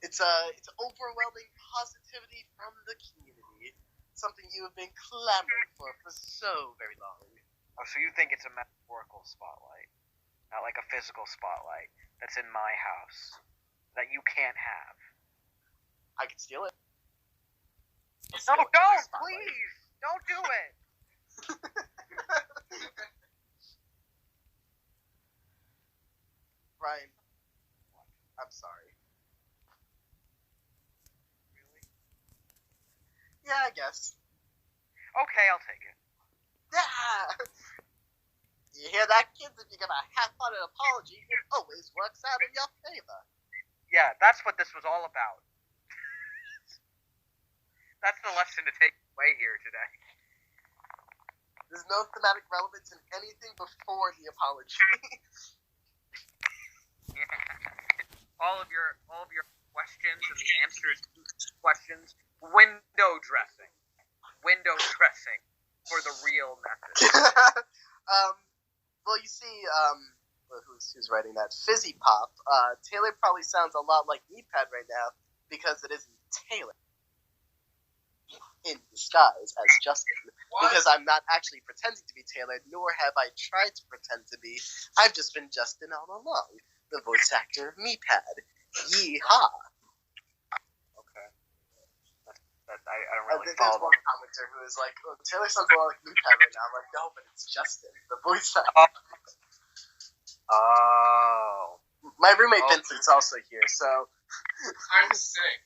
It's overwhelming positivity from the community. Something you have been clamoring for so very long. Oh, so you think it's a metaphorical spotlight, not like a physical spotlight that's in my house that you can't have? I could steal it. No, don't, please! Don't do it! Ryan, I'm sorry. Really? Yeah, I guess. Okay, I'll take it. Yeah! You hear that, kids? If you give a half-hearted apology, it always works out in your favor. Yeah, that's what this was all about. That's the lesson to take away here today. There's no thematic relevance in anything before the apology. all of your questions and the answers to questions. Window dressing for the real method. Well, you see, who's writing that? Fizzy Pop. Taylor probably sounds a lot like Meatpad right now because it isn't Taylor in disguise as Justin. What? Because I'm not actually pretending to be Taylor, nor have I tried to pretend to be. I've just been Justin all along, the voice actor of Meatpad. Yeehaw! Okay. I don't really There's follow. one commenter who is like, oh, Taylor sounds a lot like Meatpad right now. I'm like, no, but it's Justin, the voice actor. Oh. My roommate Vincent's also here, so... I'm sick.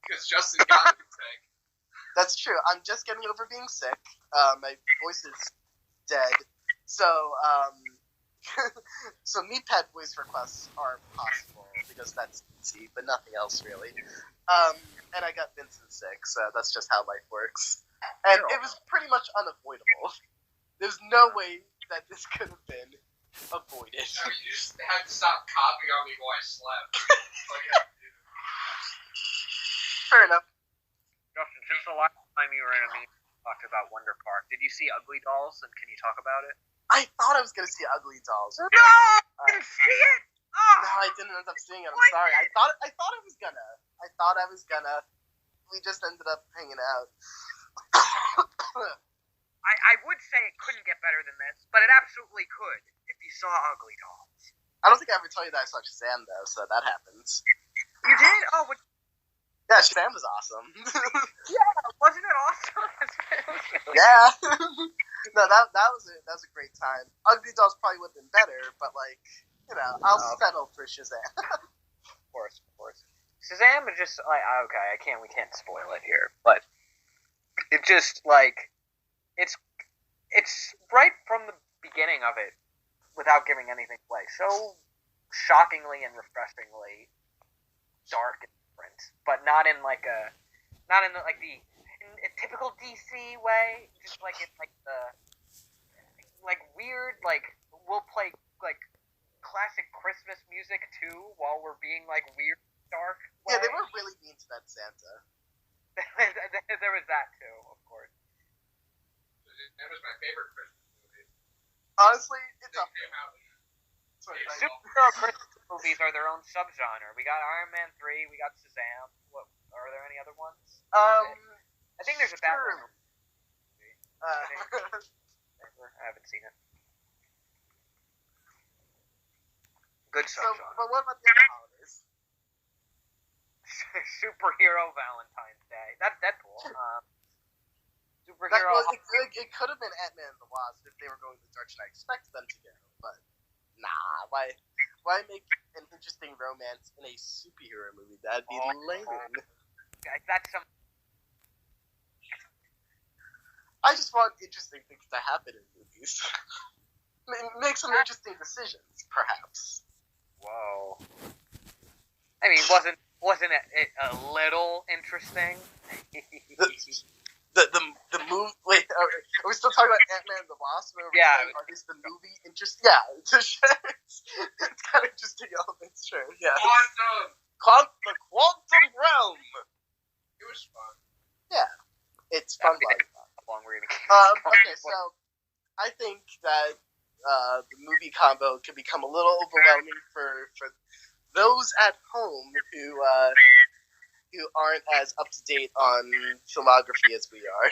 Because Justin got me sick. That's true. I'm just getting over being sick. My voice is dead. So, So Meatpad voice requests are possible because that's easy, but nothing else really. And I got Vincent sick, so that's just how life works. And it was pretty much unavoidable. There's no way that this could have been avoided. I mean, you just had to stop copying on me while I slept. Fair enough. Justin, since the last time you were in a meeting, talked about Wonder Park. Did you see Ugly Dolls, and can you talk about it? I thought I was going to see Ugly Dolls. No! I didn't see it! Oh! No, I didn't end up seeing it. I'm sorry. I thought I was gonna. We just ended up hanging out. I would say it couldn't get better than this, but it absolutely could if you saw Ugly Dolls. I don't think I ever told you that I saw Shazam, though, so that happens. You did? Oh, what? Yeah, Shazam was awesome. Yeah, wasn't it awesome? Yeah. No, that was a great time. Ugly Dolls probably would have been better, but like, you know, I'll settle for Shazam. Of course. Shazam is just like, okay, we can't spoil it here, but it just like it's right from the beginning of it, without giving anything away, so shockingly and refreshingly dark and different, but not in a typical DC way, just like in like the weird, like we'll play like classic Christmas music too while we're being like weird dark way. Yeah, they were really mean to that Santa. There was that too, of course. That was my favorite Christmas movie. Honestly, it's up came out. Superhero Christmas movies are their own subgenre. We got Iron Man 3, we got Shazam. What are there any other ones? I think there's a Batman movie. I haven't seen it. Good subgenre. But what about the other holidays? Superhero Valentine's Day. That's Deadpool. Superhero. It could have been Ant-Man and the Wasp if they were going the direction I expected them to go, but nah. Why make an interesting romance in a superhero movie? That'd be lame. That's some. I just want interesting things to happen in movies. Make some interesting decisions, perhaps. Whoa. I mean, wasn't it a little interesting? The movie. Wait, are we still talking about Ant-Man and the Wasp? Yeah. Is the movie interesting? Yeah, it's kind of interesting elements, sure. Yeah. The Quantum Realm. It was fun. Yeah, it's fun. How long were you okay, so I think that the movie combo can become a little overwhelming for those at home who aren't as up to date on filmography as we are.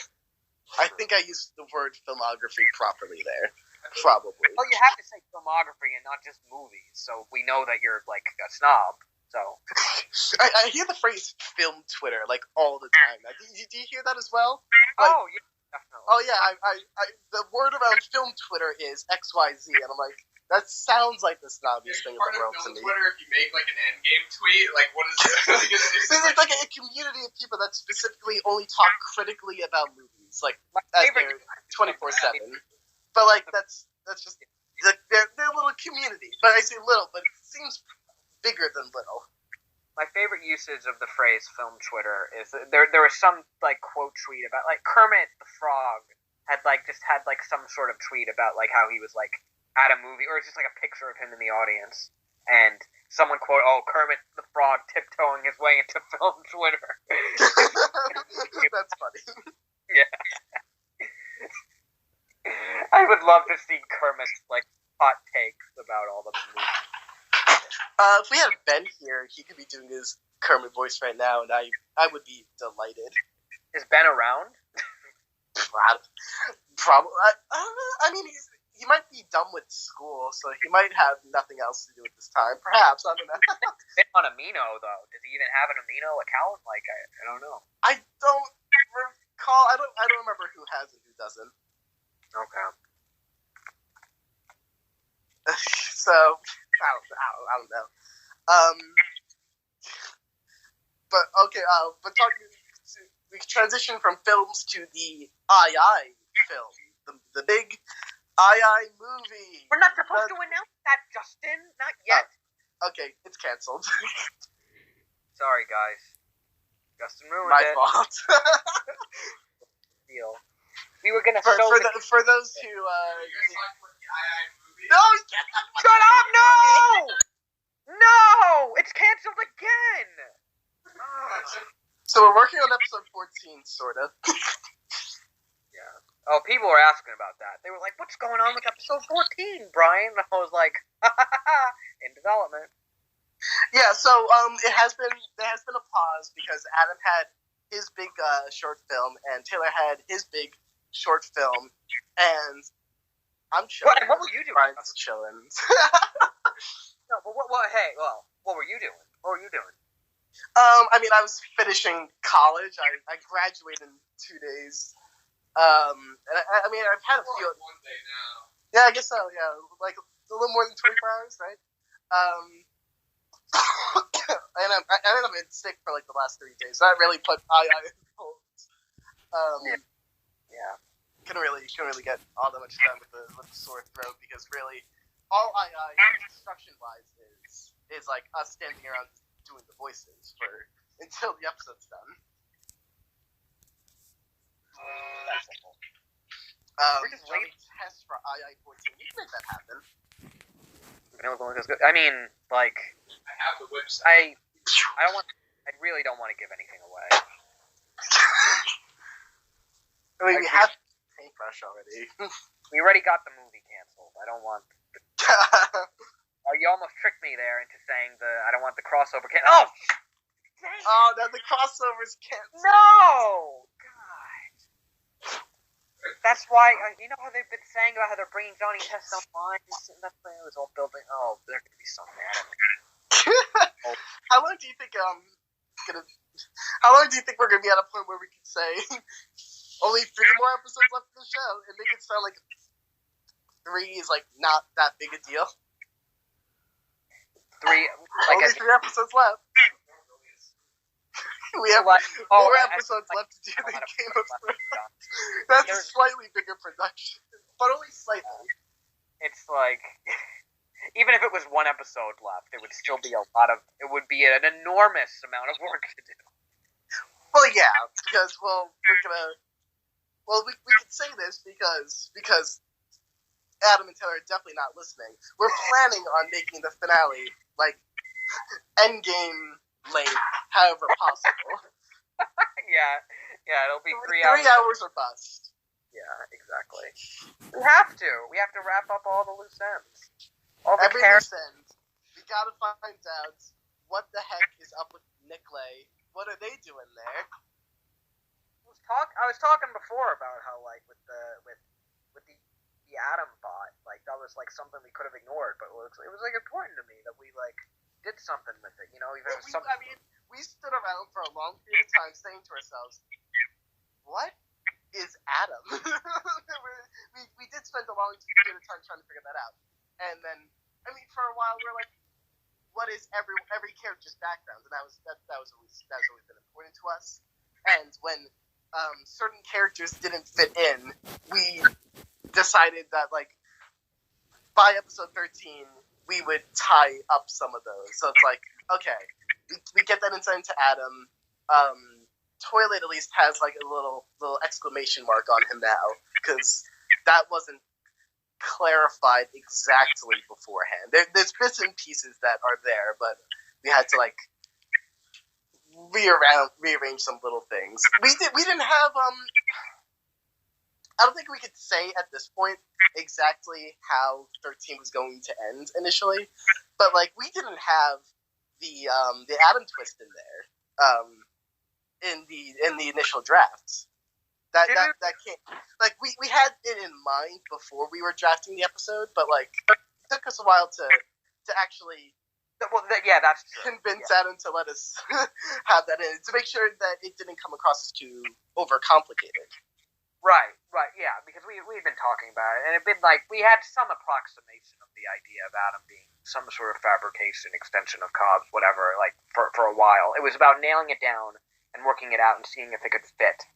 I think I used the word filmography properly there. Probably. Well, you have to say filmography and not just movies, so we know that you're like a snob. So I hear the phrase "film Twitter" like all the time. Do you hear that as well? Like, oh yeah, definitely. Oh yeah, I the word around film Twitter is XYZ, and I'm like, that sounds like the snobbiest thing in the world to me. Twitter, if you make like an endgame tweet, like what is it? It's like a community of people that specifically only talk critically about movies, like as they're 24/7. But like that's just like they're a little community. But I say little, but it seems bigger than little. My favorite usage of the phrase "film Twitter" is there was some like quote tweet about like Kermit the Frog had some sort of tweet about like how he was like at a movie, or it's just like a picture of him in the audience, and someone quote, "Oh, Kermit the Frog tiptoeing his way into film Twitter." That's funny. Yeah. I would love to see Kermit's like hot takes about all the movies. If we had Ben here, he could be doing his Kermit voice right now, and I would be delighted. Is Ben around? Probably. I don't know. I mean, he might be done with school, so he might have nothing else to do at this time. Perhaps, I don't know. Been on Amino though. Does he even have an Amino account? Like I don't know. I don't recall. I don't remember who has and who doesn't. Okay. So I don't know. But okay. But talking, we transition from films to the II film, the big II movie. We're not supposed to announce Okay, it's canceled. Sorry, guys. Justin ruined My it. fault. Deal. We were gonna for show for those who You guys talking about the movie? no, you can't talk about Shut up! No! No! It's canceled again! So we're working on episode 14, sort of. Oh, people were asking about that. They were like, what's going on with episode 14, Brian? And I was like, ha ha ha ha, in development. Yeah, so there has been a pause because Adam had his big short film and Taylor had his big short film, and I'm chilling. What were you doing? Brian's chilling. No, but what were you doing? What were you doing? I mean, I was finishing college. I graduated in 2 days. And I mean, I've had a few. One day now. Yeah, I guess so. Yeah, like a little more than 24 hours, right? And I've been sick for like the last 3 days. So that really put I in holds. Yeah. Couldn't really get all that much done with the sore throat because really, all construction wise is like us standing around doing the voices for until the episode's done. We're just Johnny test for II-14. You can make that happen. I mean, like, I have the website. I really don't want to give anything away. I mean, we have Paintbrush already. We already got the movie canceled. I don't want. You almost tricked me there into saying I don't want the crossover Oh! Dang. Oh, now the crossovers canceled. No! God. That's why, you know how they've been saying about how they're bringing Johnny Test online? That's why it was all building. Oh, they're going to be so mad at me. How long do you think How long do you think we're gonna be at a point where we can say only 3 more episodes left of the show and make it sound like 3 is like not that big a deal? 3, like only 3 episodes left. We have 4 episodes left to do the Game of Thrones. That's a slightly bigger production, but only slightly. It's like, even if it was 1 episode left, it would still be it would be an enormous amount of work to do. Well, yeah, because, we could say this because Adam and Taylor are definitely not listening. We're planning on making the finale, like, endgame length, however possible. Yeah, it'll be 3 hours. 3 hours or bust. Yeah, exactly. We have to wrap up all the loose ends. Every loose end. We gotta find out what the heck is up with Nicolay. What are they doing there? I was talking before about how, like, with the Atom bot, like, that was like something we could have ignored, but it was like important to me that we like did something with it, you know. Even if something. I mean, we stood around for a long period of time saying to ourselves, "What is Atom?" we did spend a long period of time trying to figure that out, and then I mean, for a while we were like, "What is every character's background?" And that was always been important to us. And when certain characters didn't fit in, we decided that, like, by episode 13, we would tie up some of those. So it's like, okay, we get that insight into Adam. Toilet at least has, like, a little exclamation mark on him now, because that wasn't clarified exactly beforehand. There's bits and pieces that are there, but we had to, like, rearrange some little things. We didn't have I don't think we could say at this point exactly how 13 was going to end initially, but like we didn't have the Adam twist in there in the initial drafts. That can't, like we had it in mind before we were drafting the episode, but like it took us a while to actually. Well, yeah, that's true. Convince Adam to let us have that in, to make sure that it didn't come across as too overcomplicated. Right, yeah, because we've been talking about it, and it'd been like, we had some approximation of the idea of Adam being some sort of fabrication, extension of Cobb's, whatever, like, for a while. It was about nailing it down and working it out and seeing if it could fit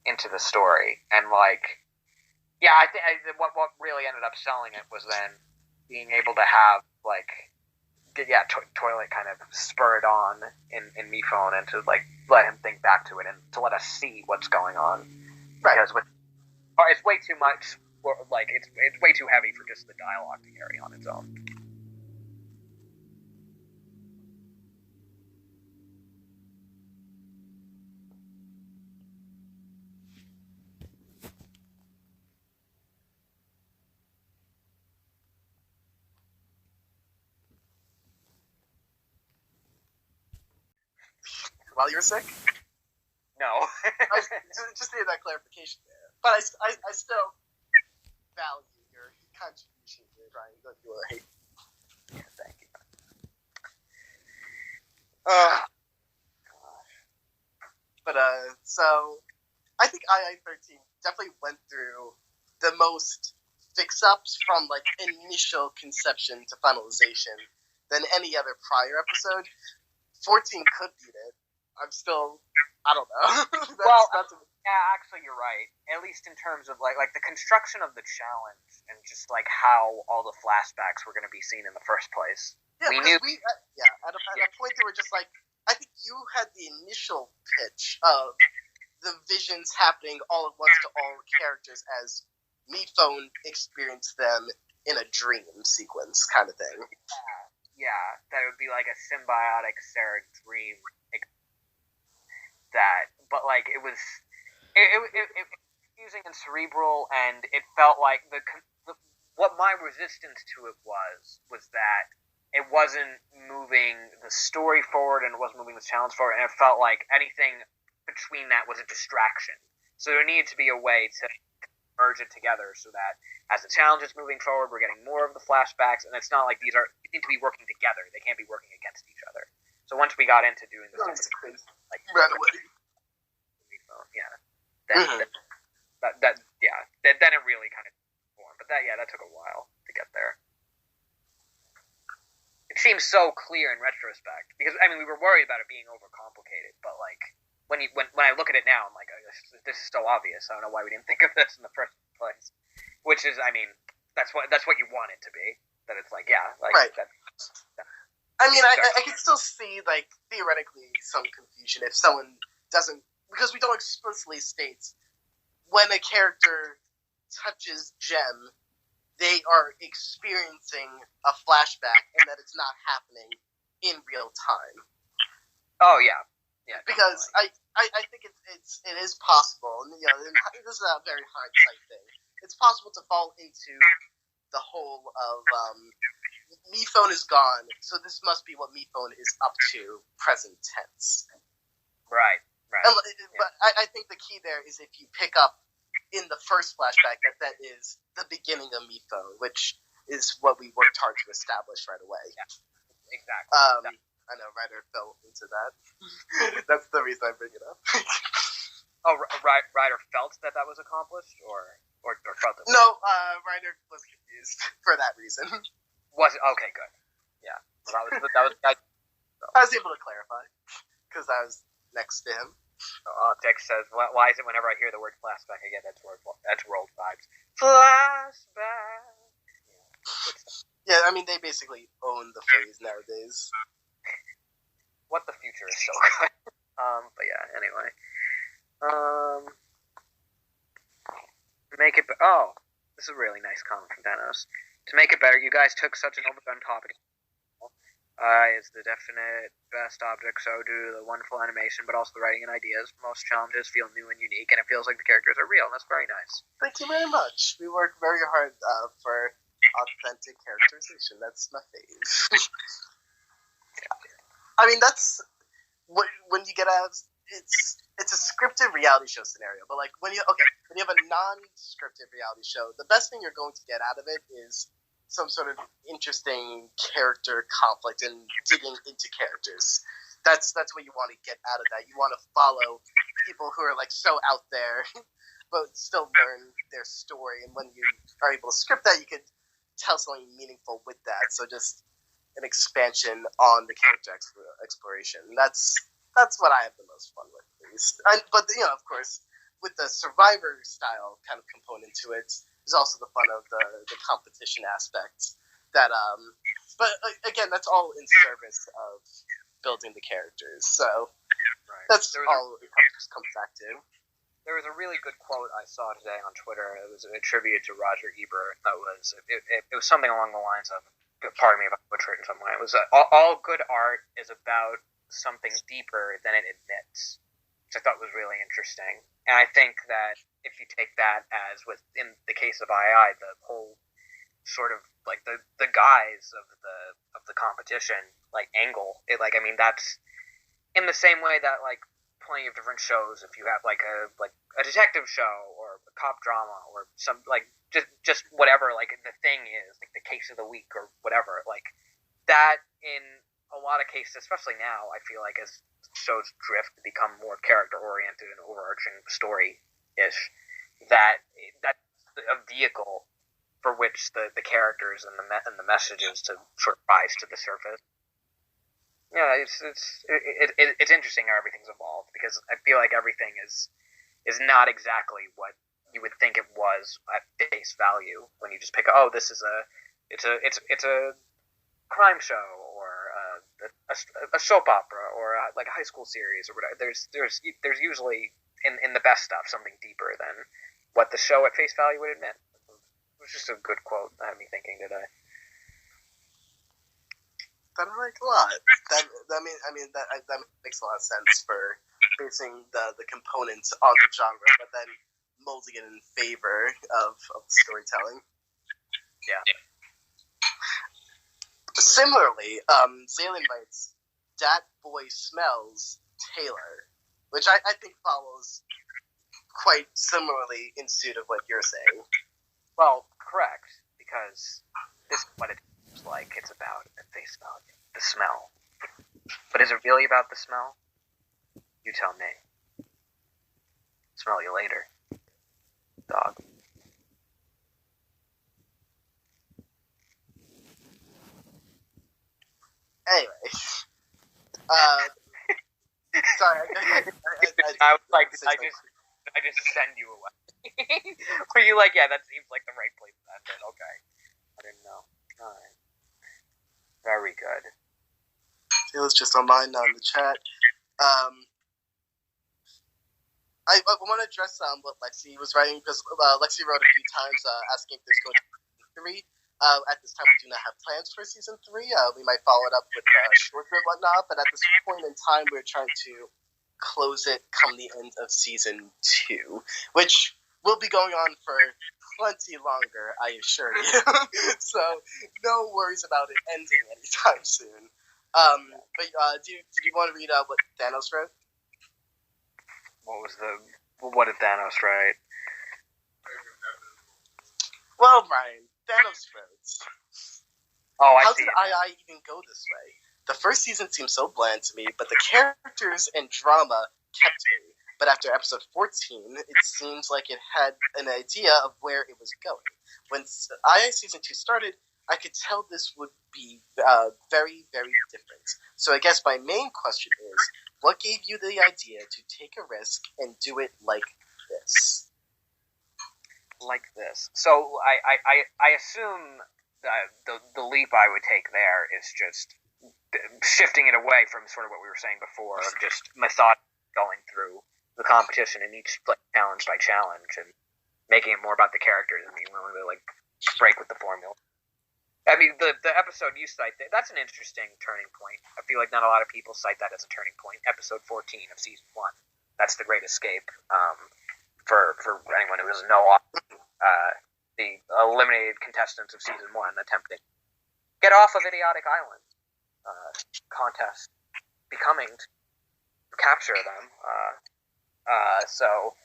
into the story. And, like, yeah, I think what really ended up selling it was then being able to have, like, Toilet kind of spurred on in Mifone, and to like let him think back to it and to let us see what's going on. Right. Because it's way too much. Like it's way too heavy for just the dialogue to carry on its own. While you were sick? No. I just needed that clarification there. But I still value your contribution here, Brian. You don't feel hate. Yeah, thank you. But so I think II-13 definitely went through the most fix-ups from like initial conception to finalization than any other prior episode. 14 could beat it. I'm still, I don't know. Yeah, actually, you're right. At least in terms of like the construction of the challenge and just like how all the flashbacks were going to be seen in the first place. Yeah, we knew. At a point they were just like, I think you had the initial pitch of the visions happening all at once to all characters as Meatphone experienced them in a dream sequence kind of thing. Yeah, that would be like a symbiotic Sarah dream. But like it was confusing and cerebral, and it felt like what my resistance to it was that it wasn't moving the story forward and it wasn't moving the challenge forward, and it felt like anything between that was a distraction. So there needed to be a way to merge it together so that as the challenge is moving forward, we're getting more of the flashbacks, and it's not like they need to be working together. They can't be working against each other. So once we got into doing this, like right away. Then it really kind of formed. But that took a while to get there. It seems so clear in retrospect because I mean we were worried about it being overcomplicated, but like when I look at it now, I'm like, oh, this is so obvious. I don't know why we didn't think of this in the first place. Which is, I mean, that's what you want it to be. That it's like, yeah, like right. I mean, I can still see like theoretically some confusion if someone doesn't, because we don't explicitly state when a character touches Gem, they are experiencing a flashback and that it's not happening in real time. Oh yeah. Because I think it is possible, and this is a very hindsight thing. It's possible to fall into the hole of Meatphone is gone, so this must be what Meatphone is up to, present tense. Right. But I think the key there is if you pick up in the first flashback that is the beginning of Meatphone, which is what we worked hard to establish right away. Yeah, exactly. I know Ryder fell into that. That's the reason I bring it up. Oh, Ryder felt that was accomplished, or felt it? No, Ryder was confused for that reason. Was it? Okay, good. Yeah, well, that was. I was able to clarify because I was next to him. Dick says, "Why is it whenever I hear the word flashback, I get that's world vibes? Flashback." Yeah, I mean they basically own the phrase nowadays. What the future is so good. But yeah, anyway. Make it. Oh, this is a really nice comment from Fanos. To make it better, you guys took such an overdone topic. Is the definite best object, so due to the wonderful animation, but also the writing and ideas. Most challenges feel new and unique, and it feels like the characters are real, and that's very nice. Thank you very much. We work very hard for authentic characterization. That's my fave. I mean, that's when you get it's a scripted reality show scenario, but like when you have a non-scripted reality show, the best thing you're going to get out of it is some sort of interesting character conflict and digging into characters. That's what you want to get out of that. You want to follow people who are like so out there, but still learn their story. And when you are able to script that, you could tell something meaningful with that. So just an expansion on the character exploration. That's what I have the most fun with, at least. But of course, with the Survivor style kind of component to it, there's also the fun of the competition aspect that But again, that's all in service of building the characters. So that's all it comes back to. There was a really good quote I saw today on Twitter. It was attributed to Roger Ebert. That was it was something along the lines of, pardon me if I butcher it in some way. It was all good art is about something deeper than it admits, which I thought was really interesting. And I think that if you take that as in the case of II, the whole sort of like the guise of the competition, like angle, that's in the same way that like plenty of different shows, if you have like a detective show or a cop drama or some like just whatever, like the thing is like the case of the week or whatever, like that in a lot of cases, especially now, I feel like as shows drift to become more character oriented and overarching story ish, that's a vehicle for which the characters and the messages to sort of rise to the surface. Yeah, it's interesting how everything's evolved, because I feel like everything is not exactly what you would think it was at face value when you just pick. Oh, this is it's a crime show or a soap opera or like a high school series or whatever. There's usually in the best stuff something deeper than what the show at face value would admit. It was just a good quote that had me thinking today. That I like a lot. That makes a lot of sense for basing the components on the genre, but then molding it in favor of storytelling. Yeah. Similarly, Zalen writes, "Dat boy smells Taylor," which I think follows quite similarly in suit of what you're saying. Well, correct, because this is what it seems like it's about at face value. The smell. But is it really about the smell? You tell me. Smell you later, dog. Anyway. Sorry, I was like, I just send you away. Were you like, yeah, that seems like the right place for that bit. Okay. I didn't know. Alright. Very good. It was just on mine now in the chat. I want to address what Lexi was writing, because Lexi wrote a few times asking if there's going to be 3. At this time, we do not have plans for season 3. We might follow it up with shorts and whatnot, but at this point in time, we're trying to close it come the end of season 2, which will be going on for plenty longer, I assure you. So no worries about it ending anytime soon. But did you want to read out what Thanos wrote? What did Thanos write? Well, Brian, Thanos wrote, Oh, I "How see. did II even go this way? The first season seemed so bland to me, but the characters and drama kept me. But after episode 14, it seems like it had an idea of where it was going. When II season 2 started, I could tell this would be very, very different. So I guess my main question is, what gave you the idea to take a risk and do it like this?" Like this. So I assume that the leap I would take there is just shifting it away from sort of what we were saying before of just method going through the competition and each like challenge by challenge and making it more about the characters and being willing to like break with the formula. I mean, the episode you cite, that's an interesting turning point. I feel like not a lot of people cite that as a turning point. Episode 14 of season 1. That's the Great Escape. For anyone who doesn't know, the eliminated contestants of season 1 attempting get off of Idiotic Island contest, becoming to capture them. So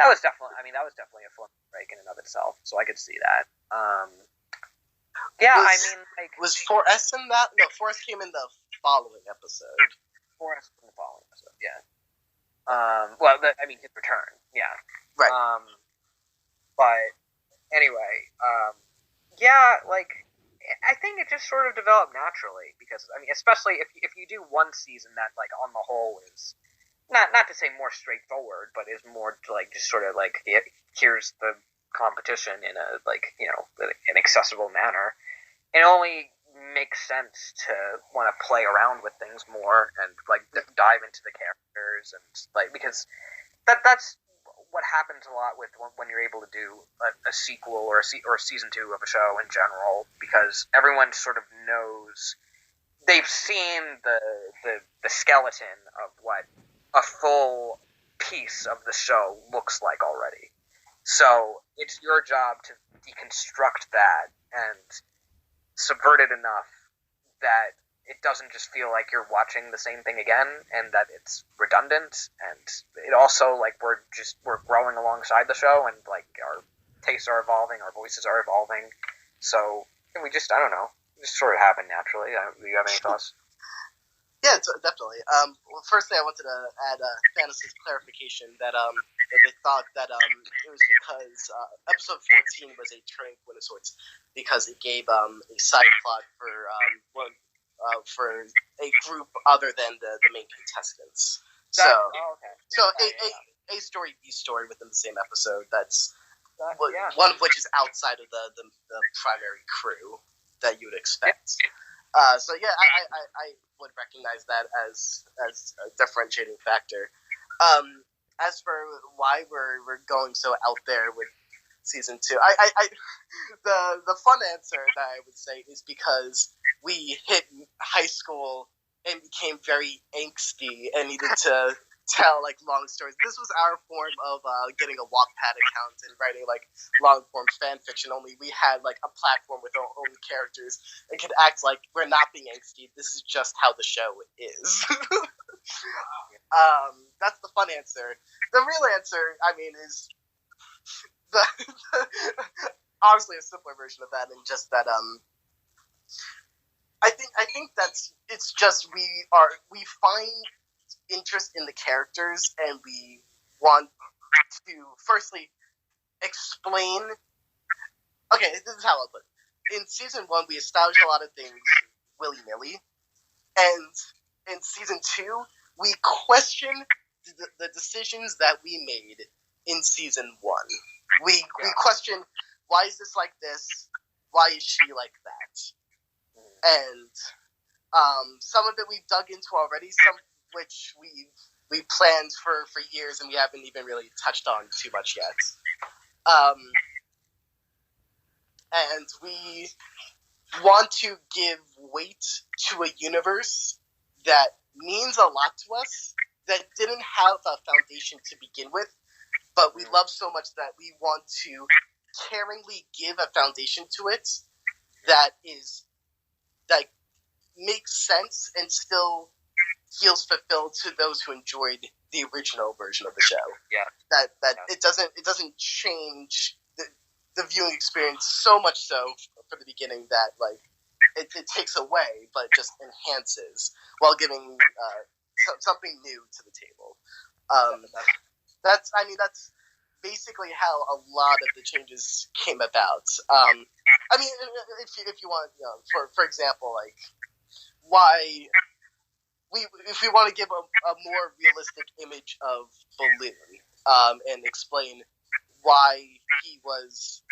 that was definitely a fun break in and of itself. So I could see that. Yeah, was 4S in that? No, 4S came in the following episode. 4S in the following episode, yeah. His return, yeah. Right. But anyway, yeah, like I think it just sort of developed naturally because especially if you do one season that like on the whole is not to say more straightforward, but is more to like just sort of like here's the competition in a like an accessible manner. It only makes sense to want to play around with things more and like dive into the characters and like because that's what happens a lot with when you're able to do a sequel or or season 2 of a show in general, because everyone sort of knows, they've seen the skeleton of what a full piece of the show looks like already. So it's your job to deconstruct that and subvert it enough that it doesn't just feel like you're watching the same thing again, and that it's redundant, and it also, like, we're growing alongside the show, and like our tastes are evolving, our voices are evolving, so we just, I don't know, it just sort of happened naturally. Do you have any thoughts? Yeah, definitely. Well, firstly, I wanted to add Fanos' clarification that they thought that it was because episode 14 was a turning point of sorts because it gave a side plot for a group other than the main contestants. A story, B story within the same episode. That's one of which is outside of the primary crew that you would expect. So yeah, I would recognize that as a differentiating factor. As for why we're going so out there with season 2, the fun answer that I would say is because we hit high school and became very angsty and needed to tell like long stories. This was our form of getting a Wattpad account and writing like long form fan fiction. Only we had like a platform with our own characters and could act like we're not being angsty. This is just how the show is. That's the fun answer. The real answer, I mean, is the honestly a simpler version of that, and just that I think that's it's just we find interest in the characters, and we want to firstly explain. Okay, this is how I'll put it. In season 1, we established a lot of things willy-nilly, and in season 2, we question the decisions that we made in season 1. We question, why is this like this? Why is she like that? And some of it we've dug into already, some which we planned for years and we haven't even really touched on too much yet. And we want to give weight to a universe that means a lot to us, that didn't have a foundation to begin with, but we love so much that we want to caringly give a foundation to it that makes sense and still feels fulfilled to those who enjoyed the original version of the show. Yeah. It doesn't change the viewing experience so much so for the beginning that like it takes away, but just enhances while giving something new to the table. That's basically how a lot of the changes came about. I mean, if you want, for example, like why if we want to give a more realistic image of Balloon, and explain why he was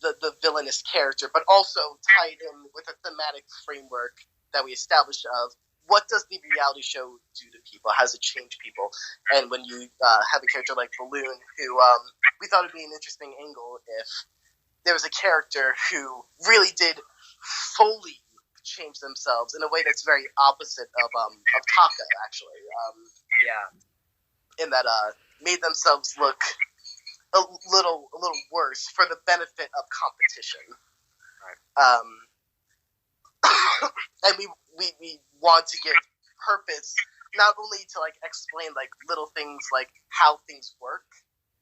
the villainous character, but also tied in with a thematic framework that we established of what does the reality show do to people? How does it change people? And when you have a character like Balloon, who we thought would be an interesting angle if there was a character who really did fully change themselves in a way that's very opposite of Taka, actually. In that made themselves look a little worse for the benefit of competition. Right. And we want to give purpose not only to like explain like little things like how things work,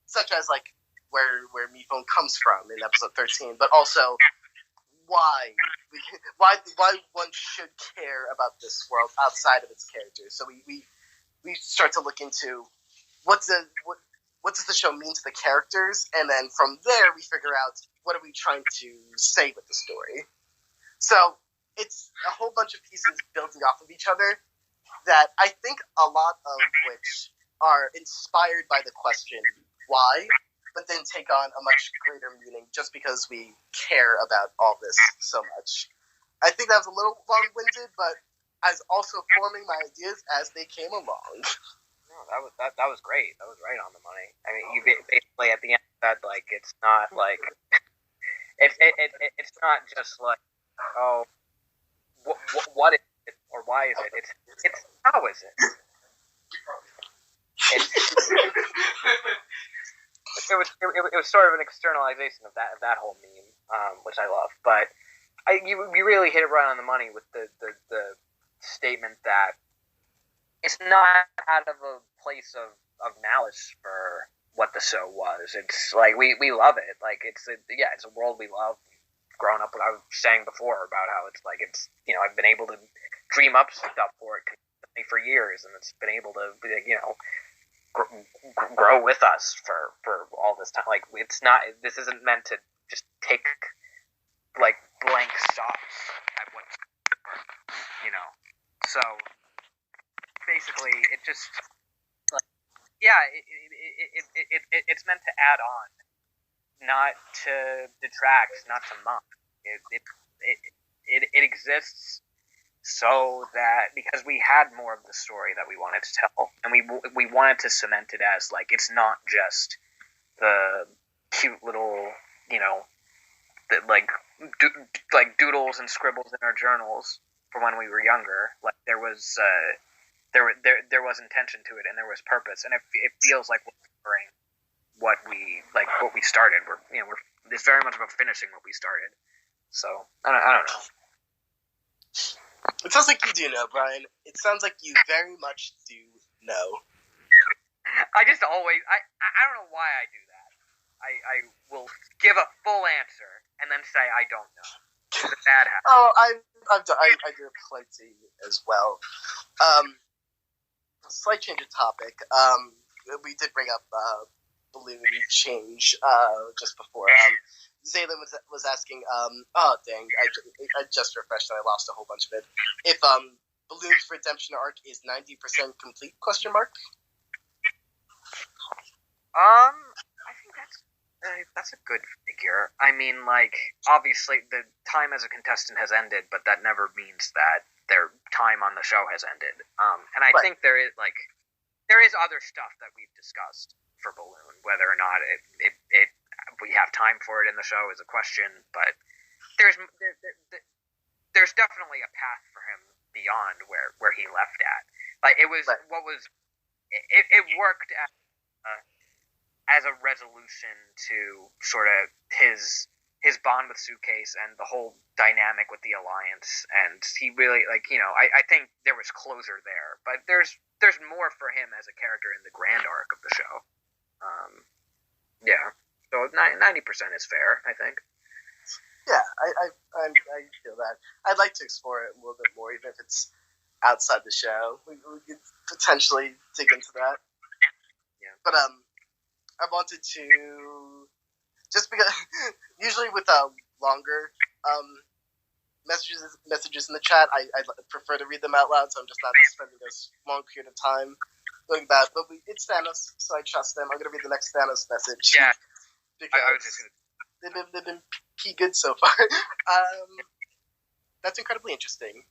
such as like where Mifone comes from in episode 13, but also why one should care about this world outside of its characters. So we start to look into what does the show mean to the characters, and then from there we figure out what are we trying to say with the story. So it's a whole bunch of pieces building off of each other that I think a lot of which are inspired by the question why, but then take on a much greater meaning just because we care about all this so much. I think that was a little long-winded, but I was also forming my ideas as they came along. No, that was great. That was right on the money. I mean, you basically at the end said like it's not like it's not just like what is it or why is it? It's how is it? It was sort of an externalization of that whole meme, which I love. But you really hit it right on the money with the statement that it's not out of a place of malice for what the show was. It's like we love it. Like it's a world we love. Growing up, what I was saying before about how it's like it's I've been able to dream up stuff for it consistently for years, and it's been able to grow with us for all this time. Like it's not. This isn't meant to just take like blank shots at what's So basically, it just it's meant to add on, not to detract, not to mock. It exists so that because we had more of the story that we wanted to tell, and we wanted to cement it as like it's not just the cute little like doodles and scribbles in our journals for when we were younger. Like there was intention to it, and there was purpose, and it feels like we're delivering what we started. It's very much about finishing what we started. So I don't know. It sounds like you do know, Brian. It sounds like you very much do know. I just always I don't know why I do that. I will give a full answer and then say I don't know. It's a bad habit. Oh, I do plenty as well. Slight change of topic. We did bring up balloon change just before. Zaylin was asking. Oh dang! I just refreshed and I lost a whole bunch of it. If Balloon's redemption arc is 90% complete? Question mark. I think that's a good figure. I mean, like obviously the time as a contestant has ended, but that never means that their time on the show has ended. And I think there is other stuff that we've discussed for Balloon. Whether or not we have time for it in the show is a question, but there's definitely a path for him beyond where he left at. Like it was it worked as a resolution to sort of his bond with Suitcase and the whole dynamic with the Alliance, and he really I think there was closure there, but there's more for him as a character in the grand arc of the show. So 90% is fair, I think. Yeah, I feel that. I'd like to explore it a little bit more, even if it's outside the show. We could potentially dig into that. Yeah. But I wanted to just because usually with longer messages in the chat, I prefer to read them out loud, so I'm just not spending this long period of time doing that. But it's Thanos, so I trust them. I'm gonna read the next Thanos message. Yeah. Because I was just gonna... they've been pretty good so far. That's incredibly interesting.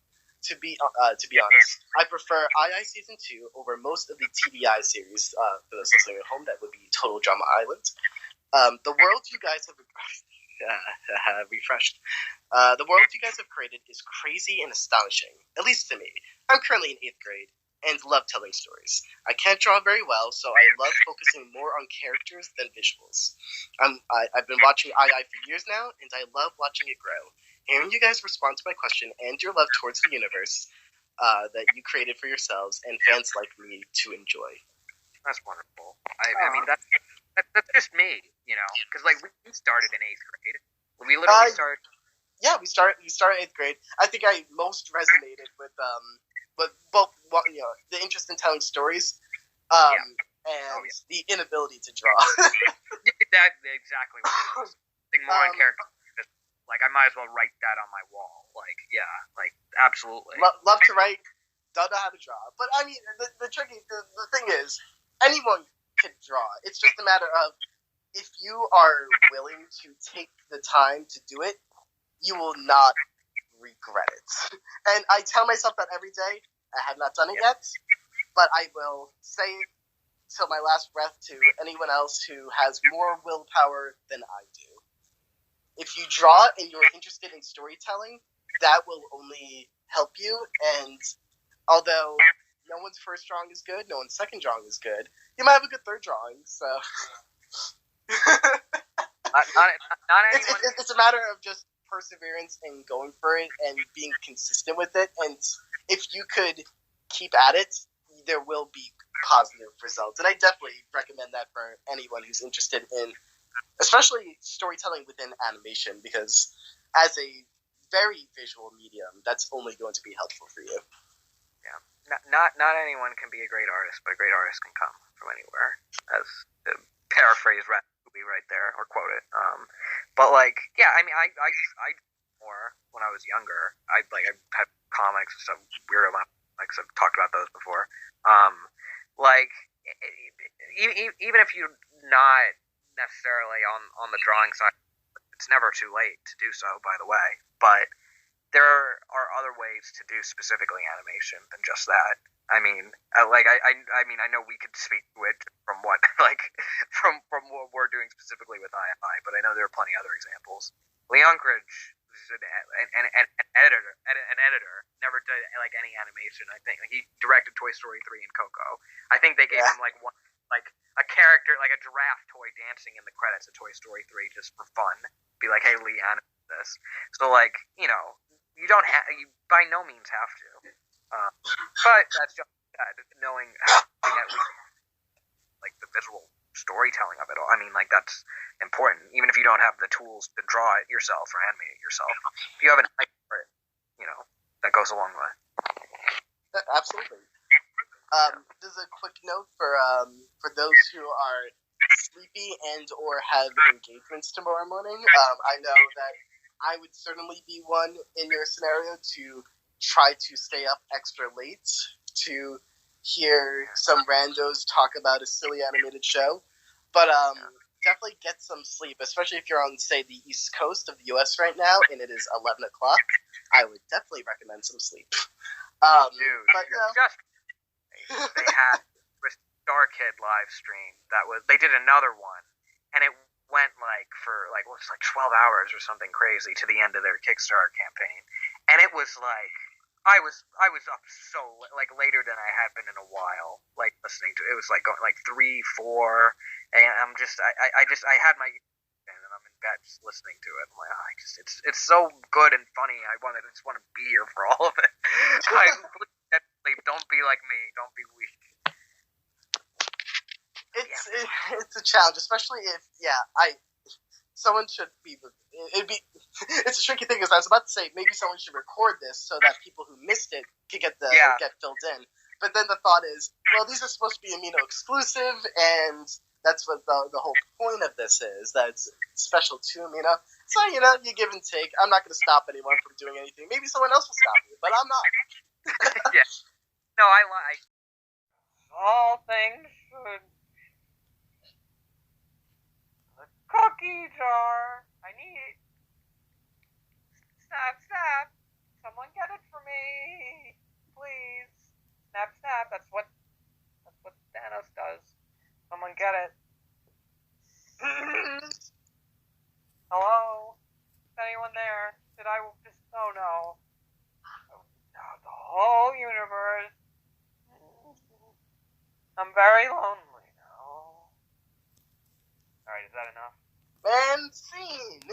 To be honest, I prefer II Season 2 over most of the TBI series. For those listening at home, that would be Total Drama Island. The world you guys have refreshed. The world you guys have created is crazy and astonishing, at least to me. I'm currently in 8th grade and love telling stories. I can't draw very well, so I love focusing more on characters than visuals. I've been watching II for years now, and I love watching it grow. Hearing you guys respond to my question and your love towards the universe that you created for yourselves and fans like me to enjoy. That's wonderful. I mean, that's just me, because like we started in 8th grade. We literally started. Yeah, we started 8th grade. I think I most resonated with both the interest in telling stories and the inability to draw. That's exactly what it was. More on character. Like, I might as well write that on my wall. Like, yeah, like, absolutely. Love to write, don't know how to draw. But, I mean, the thing is, anyone can draw. It's just a matter of, if you are willing to take the time to do it, you will not regret it. And I tell myself that every day. I have not done it yet, but I will say it till my last breath to anyone else who has more willpower than I do. If you draw and you're interested in storytelling, that will only help you. And although no one's first drawing is good, no one's second drawing is good, you might have a good third drawing. So Not anyone. it's a matter of just perseverance and going for it and being consistent with it. And if you could keep at it, there will be positive results. And I definitely recommend that for anyone who's interested in, especially storytelling within animation, because as a very visual medium, that's only going to be helpful for you. Yeah, not anyone can be a great artist, but a great artist can come from anywhere. As to paraphrase movie right there, or quote it. But like, yeah, I mean, I more when I was younger. I had comics and stuff, weird amount. Like I've talked about those before. Like even if you're not necessarily on the drawing side, it's never too late to do so. By the way, but there are other ways to do specifically animation than just that. I mean, I mean, I know we could speak to it from what from what we're doing specifically with IFI, but I know there are plenty of other examples. Leon Gridge is an editor, never did like any animation. I think he directed Toy Story 3 and Coco. I think they gave him like a character, like a giraffe toy dancing in the credits of Toy Story 3 just for fun. Be like, hey, Lee, animate this. So like, you know, you by no means have to. But that's just knowing at least like the visual storytelling of it all. I mean, like that's important. Even if you don't have the tools to draw it yourself or animate it yourself, if you have an eye for it, you know, that goes a long way. Absolutely. Just a quick note for those who are sleepy and or have engagements tomorrow morning. I know that I would certainly be one in your scenario to try to stay up extra late to hear some randos talk about a silly animated show. But definitely get some sleep, especially if you're on, say, the East Coast of the U.S. right now, and it is 11 o'clock. I would definitely recommend some sleep. Dude, but you know, they had a Star Kid live stream they did another one, and it went like for like 12 hours or something crazy to the end of their Kickstarter campaign, and it was like I was up so like later than I had been in a while, like listening to it. It was like going like 3, 4, and I had my and I'm in bed just listening to it. I'm like, it's so good and funny. I just want to be here for all of it. Don't be like me. Don't be weak. It's a challenge, especially if someone should be. It's a tricky thing, because I was about to say maybe someone should record this so that people who missed it could get filled in. But then the thought is, well, these are supposed to be Amino exclusive, and that's what the whole point of this is. That it's special to Amino. So you give and take. I'm not going to stop anyone from doing anything. Maybe someone else will stop you, but I'm not. Yeah. No, I like. All things should. The cookie jar. I need. Snap, snap. Someone get it for me, please. Snap, snap. That's what Thanos does. Someone get it. Hello? Is anyone there? Did I just? Oh no. The whole universe. I'm very lonely now. Alright, is that enough? And scene.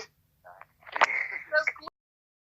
That's